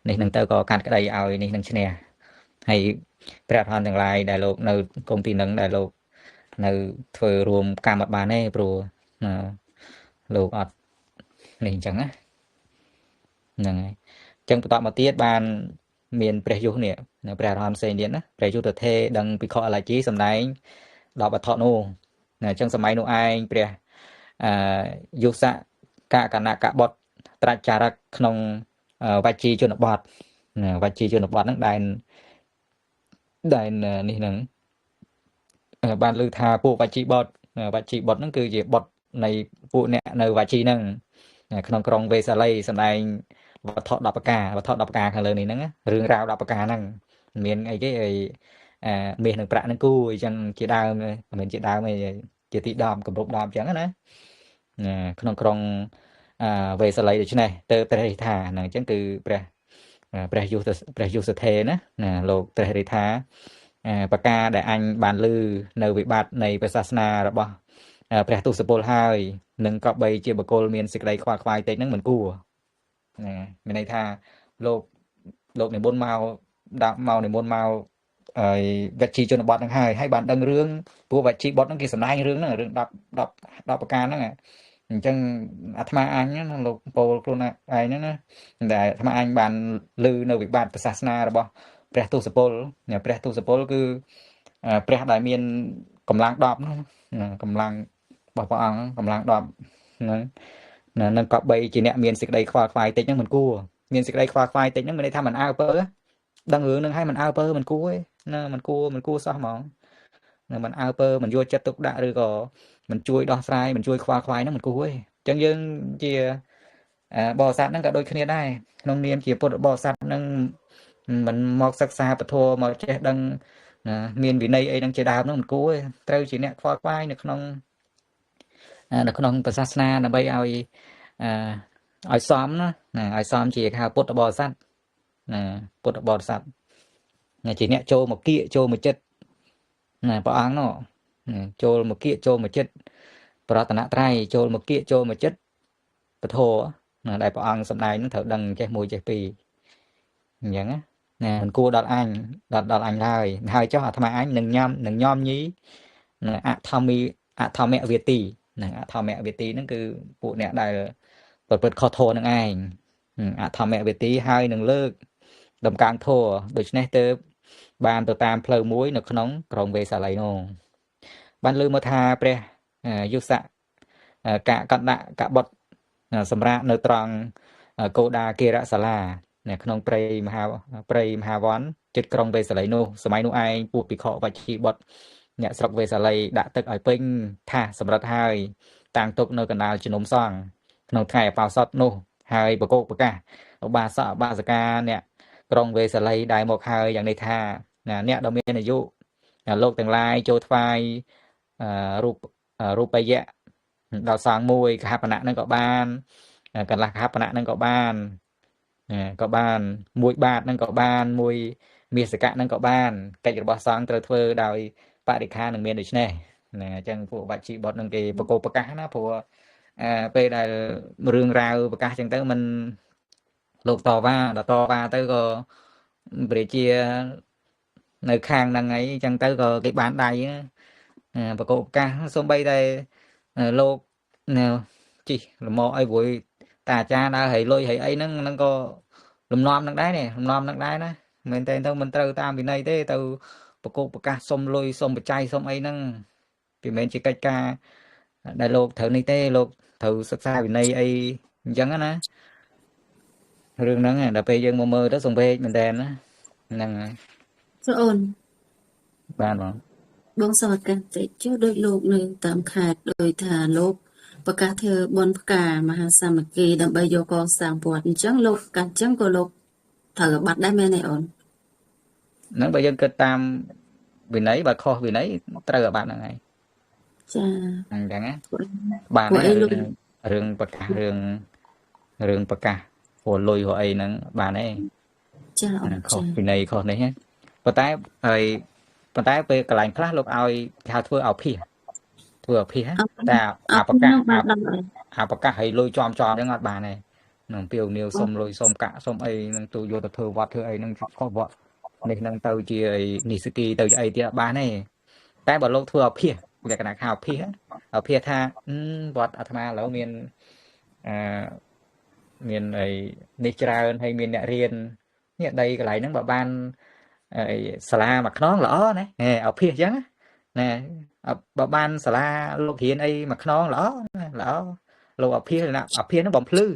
នេះនឹងទៅក៏កាត់ក្តីឲ្យនេះនឹងឈ្នះហើយព្រះអរហន្តទាំងឡាយដែលលោកនៅគង់ទីនឹងដែលលោកនៅធ្វើរួមកម្មអត់បានទេព្រោះលោកអត់នេះអញ្ចឹងណាហ្នឹងហើយអញ្ចឹងបន្តមកទៀតបានមានព្រះយុទ្ធនេះព្រះអរហន្តផ្សេងទៀតណាព្រះយុទ្ធទេដឹងភិក្ខុអលជីសម្ដែងដល់បឋនោះអញ្ចឹងសម័យនោះឯងព្រះយុសកកណកបុត្រត្រាច់ចារឹកក្នុងវជីជនបទវជីជនបទហ្នឹងដែលនេះហ្នឹងបានលើថាពួកវជីបុត្រហ្នឹងគឺជាបុត្រនៃពួកអ្នកនៅវជីហ្នឹងក្នុងក្រុងវេសាលីសម្ដែងវត្ថុ10ប្រការខាងលើនេះហ្នឹងរឿងរ៉ាវ10ប្រការហ្នឹងមានអីគេមាសនិងប្រាក់ហ្នឹងគូអញ្ចឹងជាដើមមិនមែនជាដើមទេជាទី10គម្រប់10អញ្ចឹងណាក្នុងក្រុងវេសាលីដូច្នេះទៅព្រះរិទ្ធាហ្នឹងអញ្ចឹងគឺព្រះយុសទេណាលោកព្រះរិទ្ធាប្រការដែលអញបានឮនៅវិបត្តិនៃព្រះសាសនារបស់ព្រះទុសពលហើយនឹងក៏បីជាបុគ្គលមានសេចក្តីខ្វល់ខ្វាយតិចហ្នឹងមិនគួរមានន័យថាលោកនិមន្តមកដាក់មកនិមន្តមកវជីជនបទហ្នឹងហើយបានដឹងរឿងពួកវជីបុត្រហ្នឹងគេសម្ដែងរឿងហ្នឹងរឿង10ប្រការហ្នឹងអញ្ចឹងអាត្មាអញណាលោកពោលខ្លួនឯងហ្នឹងណាតែអាត្មាអញបានឮនៅវិបត្តិព្រះសាសនារបស់ព្រះទុសពលគឺព្រះដែលមានកម្លាំង10ហ្នឹងកម្លាំងរបស់ព្រះអង្គកម្លាំង10ហ្នឹងនឹងក៏បីជាអ្នកមានសេចក្តីខ្វល់ខ្វាយតិចហ្នឹងមិនគួរមានសេចក្តីខ្វល់ខ្វាយតិចហ្នឹងមានន័យថាមិនអើពើដឹងរឿងហ្នឹងហើយមិនអើពើមិនគួរទេណាមិនគួរសោះហ្មងមិនអើពើមិនយកចិត្តទុកដាក់ឬក៏មិនជួយដោះស្រាយមិនជួយខ្វល់ខ្វាយហ្នឹងមិនគួរទេអញ្ចឹងយើងជាបរិស័ទហ្នឹងក៏ដូចគ្នាដែរក្នុងនាមជាពុទ្ធបរិស័ទហ្នឹងមិនមកសិក្សាពធមកចេះដឹងមានវិន័យអីហ្នឹងជាដើមហ្នឹងមិនគួរទេត្រូវជាអ្នកខ្វល់ខ្វាយនៅក្នុង នៅក្នុងព្រះសាសនាដើម្បីឲ្យសមណាឲ្យសមជាហៅពុទ្ធបរិស័ទណាពុទ្ធបរិស័ទជាអ្នកចូលមកគៀកចូលមកចិត្តណាព្រះអង្គនោះចូលមកគៀកចូលមកចិត្តប្រតនត្រ័យចូលមកគៀកចូលមកចិត្តពធណាដែលព្រះអង្គសម្ដែងនឹងត្រូវដឹងចេះមួយចេះពីរអញ្ចឹងណាមិនគួរដល់អញដល់អញឡើយហើយចុះអាត្មាអញនឹងញោមញីអធម្មវេទីអធម្មវេទីហ្នឹងគឺពួកអ្នកដែលប្រព្រឹត្តខុសធម៌នឹងឯងអធម្មវេទីហើយនឹងលើកដំកើងធម៌ដូច្នេះទៅបានទៅតាមផ្លូវមួយនៅក្នុងក្រុងវេសាល័យនោះបានលើមកថាព្រះយុសៈកណ្ដកបុត្រសម្រាប់នៅត្រង់កោដាគិរសាលាក្នុងព្រៃមហាវ័នចិត្តក្រុងវេសាល័យនោះសម័យនោះឯងពួកភិក្ខុបច្ជីបុត្រអ្នកស្រុកវេសាល័យដាក់ទឹកឲ្យពេញថាសម្រិតហើយតាំងទុកនៅកណ្ដាលជំនុំសង្ឃក្នុងថ្ងៃអបោសុតនោះហើយប្រកោកប្រកាសឧបាសកឧបាសិកាអ្នកក្រុងវេសាល័យដែលមកហើយយ៉ាងនេះថាអ្នកដ៏មានអាយុលោកទាំងឡាយចូលថ្វាយរូបយៈដល់សង្ឃមួយកហបណៈនឹងក៏បានកន្លះកហបណៈនឹងក៏បានមួយបាតនឹងក៏បានមួយមាសកៈនឹងក៏បានកិច្ចរបស់សង្ឃត្រូវធ្វើដោយបរិខានឹងមានដូចនេះណាអញ្ចឹងពួកបច្ជីបុត្រនឹងគេប្រកោប្រកាសណាព្រោះពេលដែលរឿងរ៉ាវប្រកាសអញ្ចឹងទៅមិនលោកតវ៉ាទៅក៏ព្រះជានៅខាងហ្នឹងអីអញ្ចឹងទៅក៏គេបានដៃប្រកោប្រកាសសូម្បីតែលោកជីលមអីព្រួយតាអាចារ្យដើរហើយលុយហើយអីហ្នឹងក៏លំនាំនឹងដែរណាមែនតែទៅមិនត្រូវតាមវិន័យទេទៅប្រកោប្រកាសសុំលុយសុំបច្ច័យសុំអីហ្នឹងវាមិនជាកិច្ចការដែលលោកត្រូវនេះទេលោកត្រូវសិក្សាវិន័យអីអញ្ចឹងណារឿងហ្នឹងដល់ពេលយើងមកមើលទៅសង្វេគមែនតើហ្នឹងហើយសូអូនបានបងសវកតិចដូចលោកនៅតាមខេត្តដោយថាលោកប្រកាសធ្វើបុណ្យផ្កាមហាសាមគ្គីដើម្បីយកកសាងវត្តអញ្ចឹងលោកកាត់អញ្ចឹងក៏លោកត្រូវបាត់ដែរមែនទេអូនហ្នឹងបើយើងគិតតាមវិន័យបើខុសវិន័យត្រូវបាត់ហ្នឹងហើយចាអញ្ចឹងណាបានរឿងប្រកាសរឿងប្រកាសព្រោះលុយព្រោះអីហ្នឹងបានទេចាអូនខុសវិន័យខុសនេះប៉ុន្តែពេលកន្លែងខ្លះលោកឲ្យគេហៅធ្វើអភិសតែអាប្រកាសឲ្យលុយចំហ្នឹងអត់បានទេនឹងពីនីវសុំលុយសុំកាក់សុំអីនឹងទូយកទៅធ្វើវត្តធ្វើអីនឹងខុសវត្តនេះនឹងទៅជានិសគីទៅអីទៀតបានទេតែបើលោកធ្វើអភិសលក្ខណៈហៅអភិសថាវត្តអាត្មាឥឡូវមានអីនេះច្រើនហើយមានអ្នករៀននេះដីកន្លែងហ្នឹងបើបានសាលាមួយខ្នងល្អណាអភិសអញ្ចឹងណាបើបានសាលាលោករៀនអីមួយខ្នងល្អលោកអភិសហ្នឹងបំភ្លឺ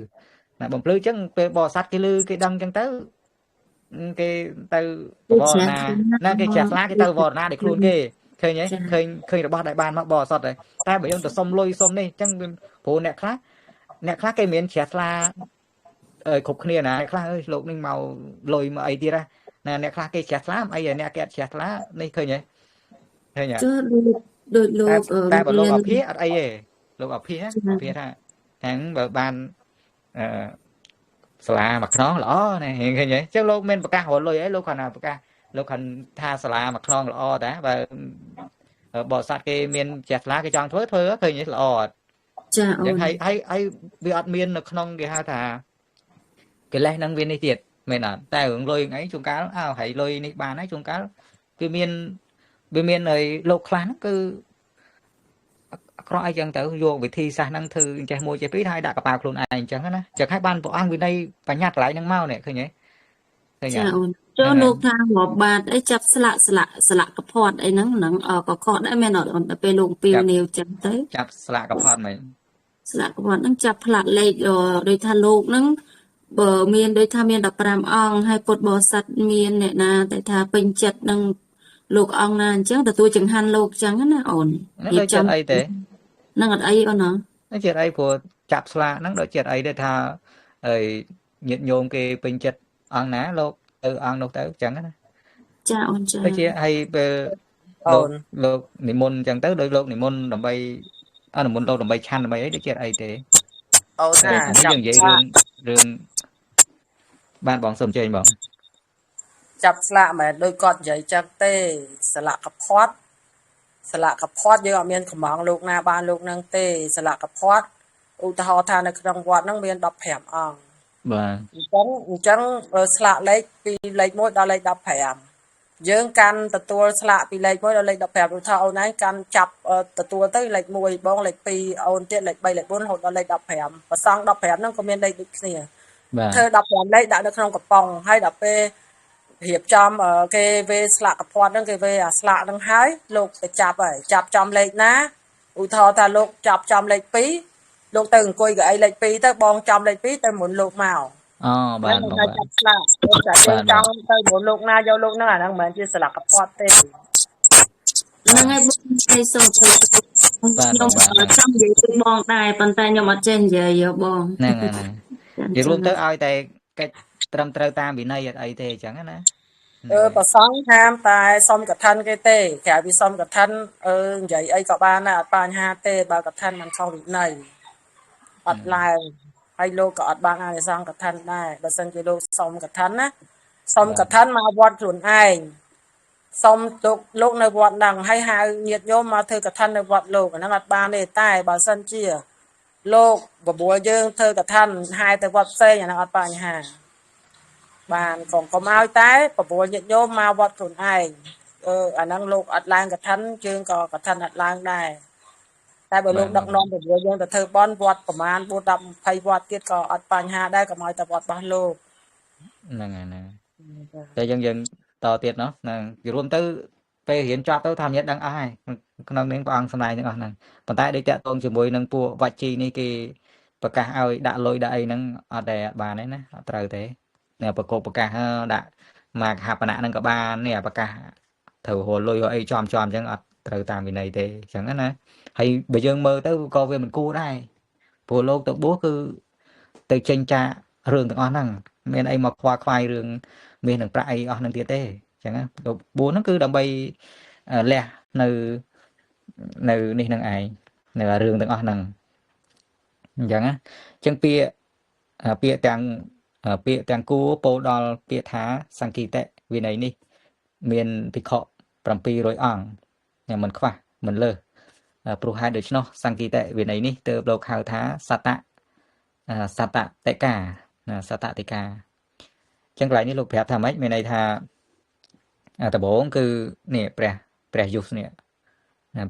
ណាបំភ្លឺអញ្ចឹងពេលបរិស័ទគេលឺគេដឹងអញ្ចឹងទៅគេទៅវរណាគេជ្រះថ្លាគេទៅវរណាដោយខ្លួនគេឃើញឃើញរបស់ដែលបានមកបរិស័ទហើយតែបើយើងទៅសុំលុយសុំនេះអញ្ចឹងព្រោះអ្នកខ្លះគេមានជ្រះថ្លាគ្រប់គ្នាណាអ្នកខ្លះអើយលោកនេះមកលុយមកអីទៀតណាអ្នកខ្លះគេជ្រះថ្លាអីអ្នកគេអត់ជ្រះថ្លានេះឃើញទេដូចលោកតែបើលោកអភិអត់អីទេលោកអភិថាខាងបើបានសាលាមួយខ្នងល្អណាឃើញទេអញ្ចឹងលោកមានប្រកាសរលុយអីលោកគាត់ថាប្រកាសលោកគាត់ថាសាលាមួយខ្នងល្អតាបើបរិស័ទគេមានជ្រះថ្លាគេចង់ធ្វើឃើញទេល្អអត់ចាអូនហើយវាអត់មាននៅក្នុងគេហៅថាកិលេសនឹងវានេះទៀតមែនអត់តែរឿងលុយអីជួនកាលហើយលុយនេះបានហើយជួនកាលវាមានឲ្យលោកខ្លះហ្នឹងគឺអក្រក់អីចឹងទៅយកវិធីសាស្ត្រហ្នឹងធ្វើចេះមួយចេះពីរហើយដាក់កប៉ាល់ខ្លួនឯងអញ្ចឹងណាចឹងហើយបានព្រះអង្គវិន័យបញ្ញត្តិកន្លែងហ្នឹងមកនេះឃើញទេចាអូនចូលលោកថារាប់បាតអីចាប់ស្លាកកផាត់អីហ្នឹងក៏ខកដែរមែនអត់អូនតែពេលលោកពីវនាវចឹងទៅចាប់ស្លាកកផាត់មែនស្លាកកផាត់ហ្នឹងចាប់ផ្លាកលេខដោយថាលោកហ្នឹងបើមានដូចថាមាន15អង្គហើយពុទ្ធបរិស័ទមានអ្នកណាតែថាពេញចិត្តនឹងលោកអង្គណាអញ្ចឹងទទួលចង្ហាន់លោកអញ្ចឹងណាអូនរៀបចំអីទេនឹងអត់អីអូនណាជាតិអីព្រោះចាប់ស្លាកហ្នឹងដូចជាតិអីទេថាញាតិញោមគេពេញចិត្តអង្គណាលោកទៅអង្គនោះទៅអញ្ចឹងណាចាអូនចាដូចជាឲ្យពេលលោកនិមន្តអញ្ចឹងទៅដោយលោកនិមន្តដើម្បី អនុមន្តលោកដើម្បីឆាន់ដើម្បីអីដូចជាអីទេ អូនណា នេះយើងនិយាយរឿងបានបងសុំជើញបង ចាប់ស្លាកមិនដូចគាត់និយាយចឹងទេស្លាកកផាត់យើងអត់មានកំងលោកណាបានលោកនឹងទេស្លាកកផាត់ឧទាហរណ៍ថានៅក្នុងវត្តហ្នឹងមាន15អង្គ បាទ អញ្ចឹងស្លាកលេខពីលេខ1ដល់លេខ15យើងកាន់ទទួលស្លាកពីលេខ1ដល់លេខ15ដូចថាអូនឯងកាន់ចាប់ទទួលទៅលេខ1បងលេខ2អូនទៀតលេខ3លេខ4រហូតដល់លេខ15ប្រសង15ហ្នឹងក៏មានលេខដូចគ្នា បាទ ធ្វើ15លេខដាក់នៅក្នុងកំប៉ុងហើយដល់ពេលរៀបចំគេវេស្លាកកផាត់ហ្នឹងគេវេអាស្លាកហ្នឹងហើយលោកទៅចាប់ហើយចាប់ចំលេខណាឧទាហរណ៍ថាលោកចាប់ចំលេខ2លោកទៅអង្គុយកៅអីលេខ2ទៅបងចំលេខ2ទៅមុនលោកមក អូបាទបងបាទ ចាប់ស្លាកតែយើងចង់ទៅមុនលោកណាយកលោកហ្នឹងអាហ្នឹងមិនមែនជាស្លាកកផាត់ទេ ហ្នឹងហើយបងឲ្យសូមទៅខ្ញុំចង់និយាយទៅបងដែរប៉ុន្តែខ្ញុំអត់ចេះនិយាយបង ហ្នឹងហើយនិយាយរួមទៅឲ្យតែកិច្ចត្រឹមត្រូវតាមវិន័យអត់អីទេអញ្ចឹងណា ប្រសងហាមតែសុំកឋិនគេទេក្រៅពីសុំកឋិននិយាយអីក៏បានដែរអត់បញ្ហាទេបើកឋិនមិនខុសវិន័យអត់ឡើងហើយលោកក៏អត់បានអានិសង្សកឋិនដែរបើសិនជាលោកសុំកឋិនណាសុំកឋិនមកវត្តខ្លួនឯងសុំលោកនៅវត្តហ្នឹងហើយហៅញាតិញោមមកធ្វើកឋិននៅវត្តលោកអាហ្នឹងអត់បានទេតែបើសិនជាលោកបបួលយើងធ្វើកឋិនហៅទៅវត្តផ្សេងអាហ្នឹងអត់បញ្ហា បានកុំឲ្យតែបបួលញាតិញោមមកវត្តខ្លួនឯងអាហ្នឹងលោកអត់ឡើងកឋិនយើងក៏កឋិនអត់ឡើងដែរតែបើលោកដឹកនាំបបួលយើងទៅធ្វើបន់វត្តប្រមាណ4 10 20វត្តទៀតក៏អត់បញ្ហាដែរកុំឲ្យតែវត្តរបស់លោក ហ្នឹងហើយណាតែយើងតទៀតណោះហ្នឹងនិយាយរួមទៅពេលរៀនចប់ទៅថាញាតិដឹងអស់ហើយក្នុងនាងព្រះអង្គសម្ដែងទាំងអស់ហ្នឹងប៉ុន្តែដូចតាក់ទងជាមួយនឹងពួកវច្ជីនេះគេប្រកាសឲ្យដាក់លុយដាក់អីហ្នឹងអត់ដែរបានទេណាអត់ត្រូវទេ ប្រកបប្រកាសដាក់មកហបណៈហ្នឹងក៏បាននេះប្រកាសត្រូវរលុយអីចំអញ្ចឹងអត់ត្រូវតាមវិន័យទេអញ្ចឹងណាហើយបើយើងមើលទៅក៏វាមិនគួរដែរព្រោះលោកទៅបួសគឺទៅចេញចារឿងទាំងអស់ហ្នឹងមានអីមកខ្វល់ខ្វាយរឿងមាសនឹងប្រាក់អីអស់ហ្នឹងទៀតទេអញ្ចឹងណាទៅបួសហ្នឹងគឺដើម្បីលះនៅនេះហ្នឹងឯងនៅរឿងទាំងអស់ហ្នឹងអញ្ចឹងណាអញ្ចឹងពាក្យទាំងគួរពោលដល់ពាក្យថាសង្គីតិវិន័យនេះមានភិក្ខុ700អង្គតែមិនខ្វះមិនលើសព្រោះហេតុដូច្នោះសង្គីតិវិន័យនេះទើបលោកហៅថាសតតិកាសតតិកាអញ្ចឹងកន្លែងនេះលោកប្រាប់ថាម៉េចមានន័យថាដំបូងគឺនេះព្រះយុសនេះ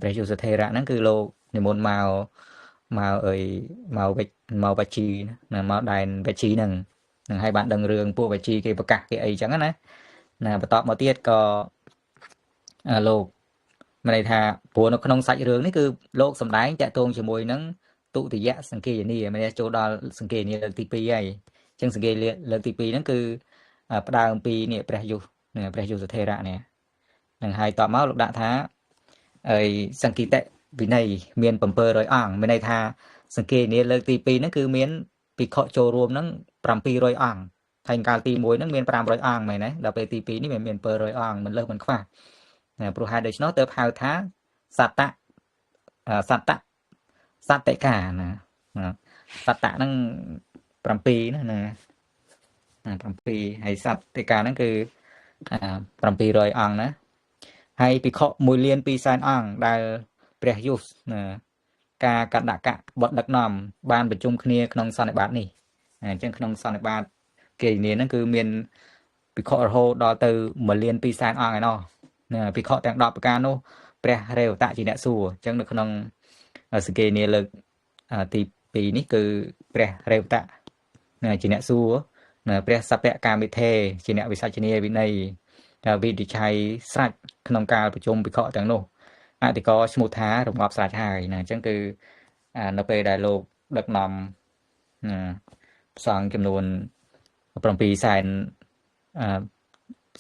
ព្រះយុសថេរៈហ្នឹងគឺលោកនិមន្តមកវច្ជីណាមកដែនវច្ជីហ្នឹងហើយបានដឹងរឿងពួកវច្ជីគេប្រកាសគេអីចឹងណាបន្តមកទៀតក៏លោកមានន័យថាព្រោះនៅក្នុងសាច់រឿងនេះគឺលោកសំដែងតាក់ទងជាមួយនឹងទុតិយសង្កេយនីមានន័យចូលដល់សង្កេយនីលើកទី2ហើយអញ្ចឹងសង្កេយលើកទី2ហ្នឹងគឺផ្ដើមពីនេះព្រះយុសថេរៈនេះនឹងហើយតបមកលោកដាក់ថាសង្គីតិវិន័យមាន700អង្គមានន័យថាសង្កេយនីលើកទី2ហ្នឹងគឺមានភិក្ខុចូលរួមហ្នឹង700អង្គហើយកាលទី1ហ្នឹងមាន500អង្គមែនទេដល់ពេលទី2នេះមាន700អង្គមិនលើសមិនខ្វះព្រោះហេតុដូច្នោះទើបហៅថាសតតិកាណាសតៈហ្នឹង7ណា7ហើយសតតិកាហ្នឹងគឺ700អង្គណាហើយភិក្ខុ1លាន2សែនអង្គដែលព្រះយុសការកណ្ដកៈបុត្រដឹកនាំបានប្រជុំគ្នាក្នុងសន្និបាតនេះអញ្ចឹងក្នុងសន្និបាតគេនាហ្នឹងគឺមានភិក្ខុរហូតដល់ទៅ1លាន2សែនអង្គឯណោះភិក្ខុទាំង10ប្រការនោះព្រះរេវតៈជាអ្នកសួរអញ្ចឹងនៅក្នុងសង្កេយនាលើកទី2នេះគឺព្រះរេវតៈជាអ្នកសួរព្រះសពកាមិធេជាអ្នកវិសាចនីវិន័យវិនិច្ឆ័យស្រេចក្នុងការប្រជុំភិក្ខុទាំងនោះអធិការឈ្មោះថារងាប់ស្រេចហើយណាអញ្ចឹងគឺនៅពេលដែលលោកដឹកនាំផ្សងចំនួន7សែន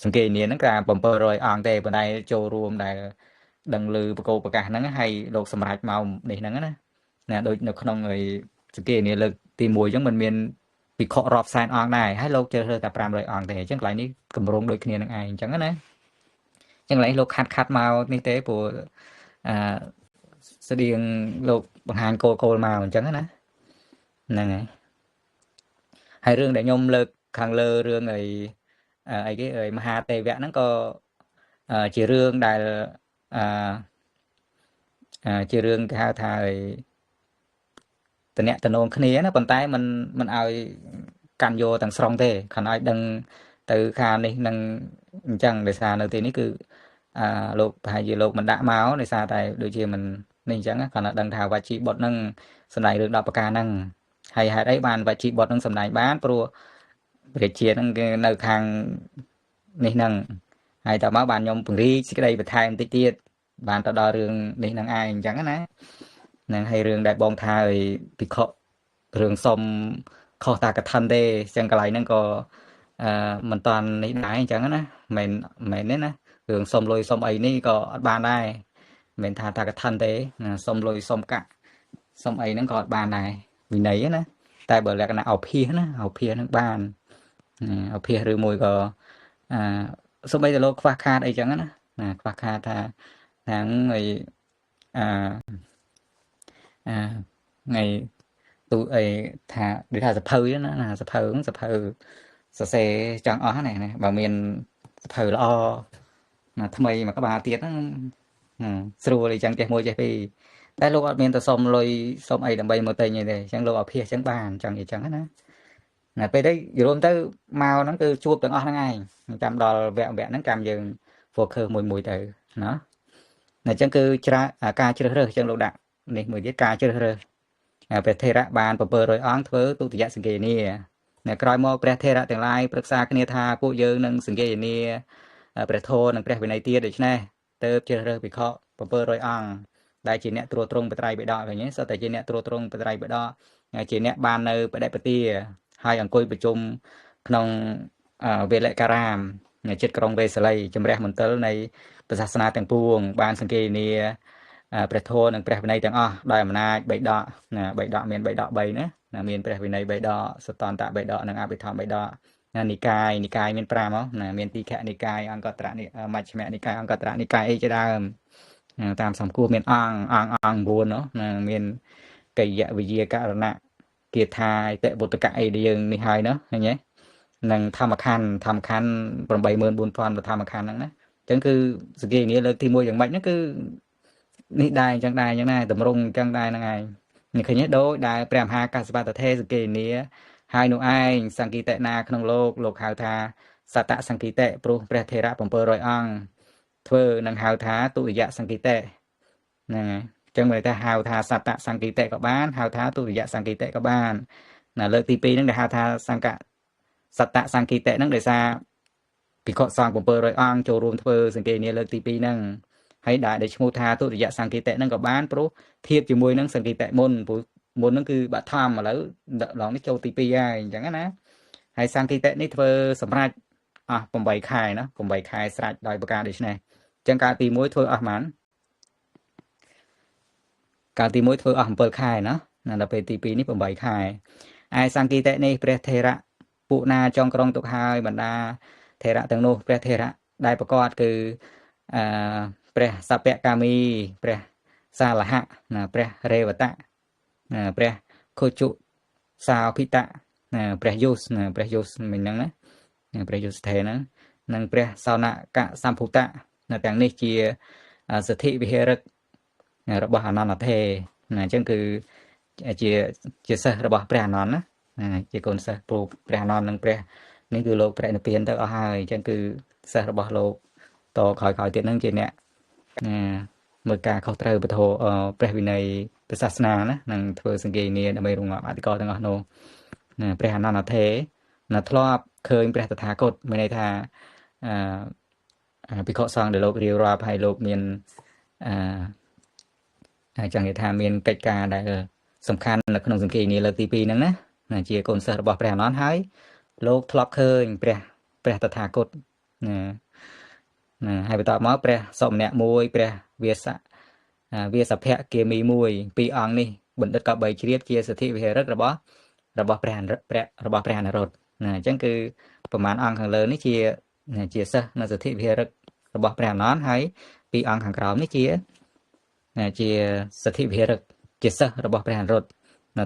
សង្កេយនាហ្នឹងគឺ700អង្គទេប៉ុន្តែចូលរួមដែលដឹងឮបកោប្រកាសហ្នឹងហើយលោកសម្រេចមកនេះហ្នឹងណាដូចនៅក្នុងសង្កេយនាលើកទី1អញ្ចឹងมันមានភិក្ខុរាប់សែនអង្គដែរហើយលោកជ្រើសរើសតែ500អង្គទេអញ្ចឹងកន្លែងនេះកម្រងដូចគ្នានឹងឯងអញ្ចឹងណាអញ្ចឹងកន្លែងលោកខាត់មកនេះទេព្រោះ ស្តៀងលោកបង្ហាញគោលមកអញ្ចឹងណាហ្នឹងហើយរឿងដែលខ្ញុំលើកខាងលើរឿងអីគេមហាទេវៈហ្នឹងក៏ជារឿងដែលជារឿងគេហៅថាតំណងគ្នាណាប៉ុន្តែมันឲ្យកាន់យកទាំងស្រុងទេគ្រាន់ឲ្យដឹងទៅខាងនេះនឹងអញ្ចឹងដោយសារនៅទីនេះគឺលោកប្រហែលជាលោកមិនដាក់មកដោយសារតែដូចជាមិននេះអញ្ចឹងគ្រាន់តែដឹងថាវជីបុត្រនឹងសម្ដែងរឿង10ប្រការហ្នឹងហើយហេតុអីបានវជីបុត្រនឹងសម្ដែងបានព្រោះព្រះជាហ្នឹងគេនៅខាងនេះហ្នឹងហើយតមកបានខ្ញុំពង្រីកសេចក្តីបន្ថែមបន្តិចទៀតបានទៅដល់រឿងនេះហ្នឹងឯងអញ្ចឹងណាហ្នឹងហើយរឿងដែលបងថាឲ្យពិខុរឿងសុំខុសតាកឋិនទេអញ្ចឹងកន្លែងហ្នឹងក៏មិនតាន់នេះដែរអញ្ចឹងណាមិនទេណារឿងសុំលុយសុំអីនេះក៏អត់បានដែរមិនថាតាកឋិនទេសុំលុយសុំកាក់សុំអីហ្នឹងក៏អត់បានដែរវិន័យណាតែបើលក្ខណៈអោភាសណាអោភាសហ្នឹងបានអោភាសឬមួយក៏សូម្បីតែលោកខ្វះខាតអីចឹងណាខ្វះខាតថាហ្នឹងហើយថ្ងៃទូអីថាដូចថាសភៅណាសភៅសភៅសរសេរចង់អស់ណាបើមានសភៅល្អថ្មីមួយក្បាលទៀតហ្នឹងស្រួលអីចឹងចេះមួយចេះពីរតែលោកអត់មានទៅសុំលុយសុំអីដើម្បីមកទិញទេអញ្ចឹងលោកអភិសអញ្ចឹងបានចឹងអញ្ចឹងណាពេលនេះយល់ទៅមកហ្នឹងគឺជួបទាំងអស់ហ្នឹងឯងចាំដល់វគ្គហ្នឹងចាំយើង focus មួយទៅណាអញ្ចឹងគឺការជ្រើសរើសអញ្ចឹងលោកដាក់នេះមួយទៀតការជ្រើសរើសព្រះថេរៈបាន700អង្គធ្វើទុតិយសង្ឃេនានៅក្រោយមកព្រះថេរៈទាំងឡាយប្រឹក្សាគ្នាថាពួកយើងនឹងសង្ឃេនាព្រះធម៌និងព្រះវិន័យទៀតដូច្នេះទៅជ្រើសរើសភិក្ខុ700អង្គដែលជាអ្នកត្រួតត្រងបត្រៃបិដកវិញហ្នឹងសុទ្ធតែជាអ្នកត្រួតត្រងបត្រៃបិដកជាអ្នកបាននៅបដិបទាហើយអង្គុយប្រជុំក្នុងវេលការាមចិត្តក្រុងវេសាលីជំរះមន្ទិលនៃព្រះសាសនាទាំងពួងបានសង្ឃេនាព្រះធម៌និងព្រះវិន័យទាំងអស់ដោយអំណាចបិដកបិដកមានបិដក3ណាមានព្រះវិន័យបិដកសតន្តបិដកនិងអភិធម្មបិដកនិកាយមាន5ណាមានទីខនិកាយអង្គត្រៈមជ្ឈិមនិកាយអង្គត្រៈនិកាយអីជាដើមតាមសំគួរមានអង្គ9ណាមានកិយវិជាករណៈគាថាតិបុត្រកៈអីដែលយើងនេះហើយណាឃើញទេនិងធម្មខណ្ឌ84000ធម្មខណ្ឌហ្នឹងណាអញ្ចឹងគឺសង្ឃេនាលើកទី1យ៉ាងម៉េចហ្នឹងគឺនេះដែរអញ្ចឹងដែរតម្រង់អញ្ចឹងដែរហ្នឹងឯងនេះឃើញទេដោយដែលព្រះមហាកសបតថេសង្ឃេនាហើយនោះឯងសង្កីតៈណាក្នុងលោកហៅថាសតសង្កីតៈព្រោះព្រះថេរៈ700អង្គធ្វើនឹងហៅថាទុតិយសង្កីតៈហ្នឹងហើយចឹងមើលថាហៅថាសតសង្កីតៈក៏បានហៅថាទុតិយសង្កីតៈក៏បានណាលើកទី2ហ្នឹងដែលហៅថាសតសង្កីតៈហ្នឹងដោយសារភិក្ខុសង្ឃ700អង្គចូលរួមធ្វើសង្ឃេនាលើកទី2ហ្នឹងហើយដែលឈ្មោះថាទុតិយសង្កីតៈហ្នឹងក៏បានព្រោះធៀបជាមួយនឹងសង្កីតៈមុនព្រោះមុនហ្នឹងគឺបឋមឥឡូវឡងនេះចូលទី2ហើយអញ្ចឹងណាហើយសង្កីតៈនេះធ្វើសម្រាប់អស់8ខែណា8ខែស្រេចដោយប្រការដូចនេះអញ្ចឹងកាលទី1ធ្វើអស់ប៉ុន្មានកាលទី1ធ្វើអស់7ខែណាដល់ពេលទី2នេះ8ខែឯសង្កីតៈនេះព្រះថេរៈពួកណាចុងក្រុងទុកហើយបណ្ដាថេរៈទាំងនោះព្រះថេរៈដែលប្រកបគឺព្រះសពកាមីព្រះសាលហៈណាព្រះរេវតៈព្រះខុជុសាភិតៈព្រះយុសព្រះយុសមិញហ្នឹងណាព្រះយុសថេហ្នឹងនិងព្រះសោនកសម្ភុតៈទាំងនេះជាសទ្ធិវិហេរិករបស់អនន្តថេណាអញ្ចឹងគឺជាសិស្សរបស់ព្រះអនន្តណាជាកូនសិស្សព្រោះព្រះអនន្តនិងព្រះនេះគឺលោកព្រះនិព្វានទៅអស់ហើយអញ្ចឹងគឺសិស្សរបស់លោកតក្រោយទៀតហ្នឹងជាអ្នកមើលការខុសត្រូវពធព្រះវិន័យព្រះសាសនាណានឹងធ្វើសង្ឃេនាដើម្បីរងាប់អធិការទាំងអស់នោះព្រះអនន្តថេណាធ្លាប់ឃើញព្រះតថាគតមានន័យថាភិក្ខុសង្ឃដែលលោករៀបរាប់ឲ្យលោកមានចង់និយាយថាមានកិច្ចការដែលសំខាន់នៅក្នុងសង្ឃេនាលើកទី2ហ្នឹងណាជាកូនសិស្សរបស់ព្រះអនន្តហើយលោកធ្លាប់ឃើញព្រះតថាគតហើយបន្តមកព្រះសមណៈមួយព្រះវាសភៈគាមីមួយពីរអង្គនេះបណ្ឌិតក៏3ជ្រាបជាសទ្ធិវិហេរិករបស់ព្រះអនរុត្តណាអញ្ចឹងគឺប្រមាណអង្គខាងលើនេះជាសិស្សនៅសទ្ធិវិហេរិករបស់ព្រះអនន្តហើយពីរអង្គខាងក្រោមនេះជា ជាសទ្ធិវិរៈជាសិស្សរបស់ព្រះអនុរុទ្ធ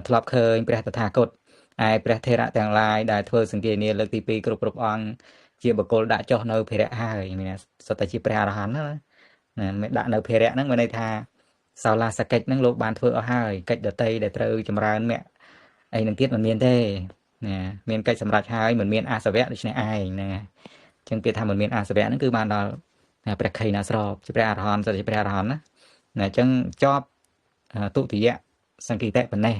ធ្លាប់ឃើញព្រះតថាគតឯព្រះថេរៈទាំងឡាយដែលធ្វើសង្គានាលើកទី2គ្រប់អង្គជាបុគ្គលដាក់ចុះនៅភិរៈហើយមានសុទ្ធតែជាព្រះអរហន្តណាមិនដាក់នៅភិរៈហ្នឹងមានន័យថាសោឡាសកិច្ចហ្នឹងលោកបានធ្វើអស់ហើយកិច្ចដតីដែលត្រូវចម្រើនមគ្គអីនឹងទៀតមិនមានទេមានកិច្ចសម្រេចហើយមិនមានអាសវៈដូច្នេះឯងហ្នឹងហើយចឹងពាក្យថាមិនមានអាសវៈហ្នឹងគឺបានដល់ព្រះខៃណាស្របជាព្រះអរហន្តសុទ្ធតែជាព្រះអរហន្តណាអញ្ចឹងជាប់ទុតិយសង្គិតិប៉ុណ្ណេះ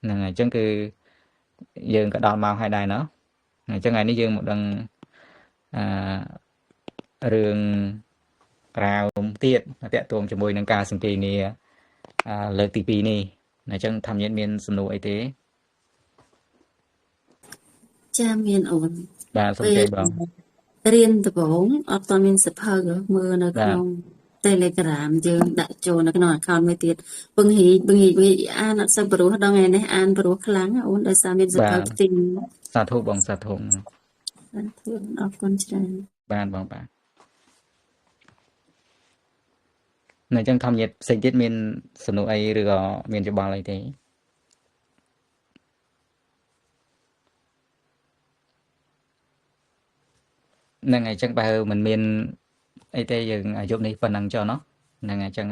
ហ្នឹងហើយអញ្ចឹងគឺយើងក៏ដល់មកហើយដែរណោះអញ្ចឹងថ្ងៃនេះយើងមកដឹងរឿងក្រៅទៀតតាក់ទងជាមួយនឹងការសង្គីនាលើកទី2នេះអញ្ចឹងធម្មយានមានសំណួរអីទេចាមានអូន បាទសូមជម្រាបបង រៀនដំបូងអត់ទាន់មានសភៅមើលនៅក្នុង Telegram យើងដាក់ចូលនៅក្នុង account មួយទៀតពឹងហ៊ីអានអត់សូវព្រោះដល់ថ្ងៃនេះអានព្រោះខ្លាំងអូនដោយសារមានសភៅផ្ទិញ សាធុបងសាធុ អរគុណច្រើន បានបងបាទនៅអញ្ចឹងធម្មយានផ្សេងទៀតមានសំណួរអីឬក៏មានយោបល់អីទេហ្នឹងហើយអញ្ចឹងបើមិនមានអីទេយើងយប់នេះប៉ុណ្ណឹងចុះเนาะហ្នឹងហើយអញ្ចឹង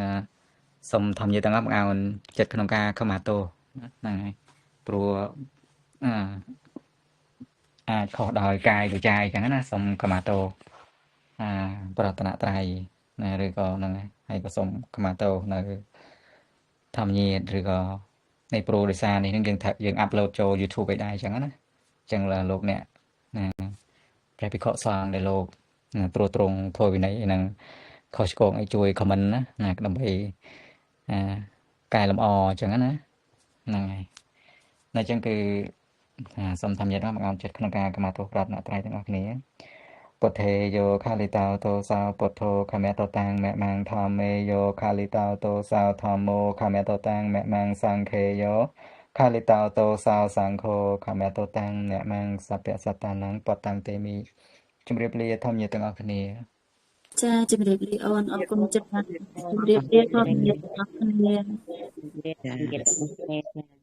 សូមធម្មយានទាំងអស់បង្អោនចិត្តក្នុងការខមាទោសហ្នឹងហើយព្រោះអាចខុសដោយកាយវិចារអញ្ចឹងណាសូមខមាទោសប្រតនត្រ័យណាឬក៏ហ្នឹងហើយក៏សូមខមាទោសនៅធម្មយានឬក៏នៃប្រូដោយសារនេះនឹងយើងអាប់ឡូតចូល YouTube ឲ្យដែរអញ្ចឹងណាអញ្ចឹងលោកអ្នកណាព្រះភិក្ខុសង្ឃដែលលោកត្រួតត្រងធម៌វិន័យហ្នឹងខុសឆ្គងឲ្យជួយ comment ណាដើម្បីកែលម្អអញ្ចឹងណាហ្នឹងហើយអញ្ចឹងគឺសូមធម្មយានមកអង្គចិត្តក្នុងការខមាទោសប្រតនត្រ័យទាំងអស់គ្នាពុទ្ធេយោខាលិតោតោសោពុទ្ធោខមេតតាំងមេម៉ាំងធម្មេយោខាលិតោតោសោធម្មោខមេតតាំងមេម៉ាំងសង្ឃេយោខាលិតោតោសោសង្ឃោខមេតតាំងមេម៉ាំងសព្វសតានំបតាំងទេមីជំរាបលាធម្មយានទាំងអស់គ្នា ចាជំរាបលាអូនអរគុណច្រើនជំរាបលាធម្មយានទាំងអស់គ្នា Yeah.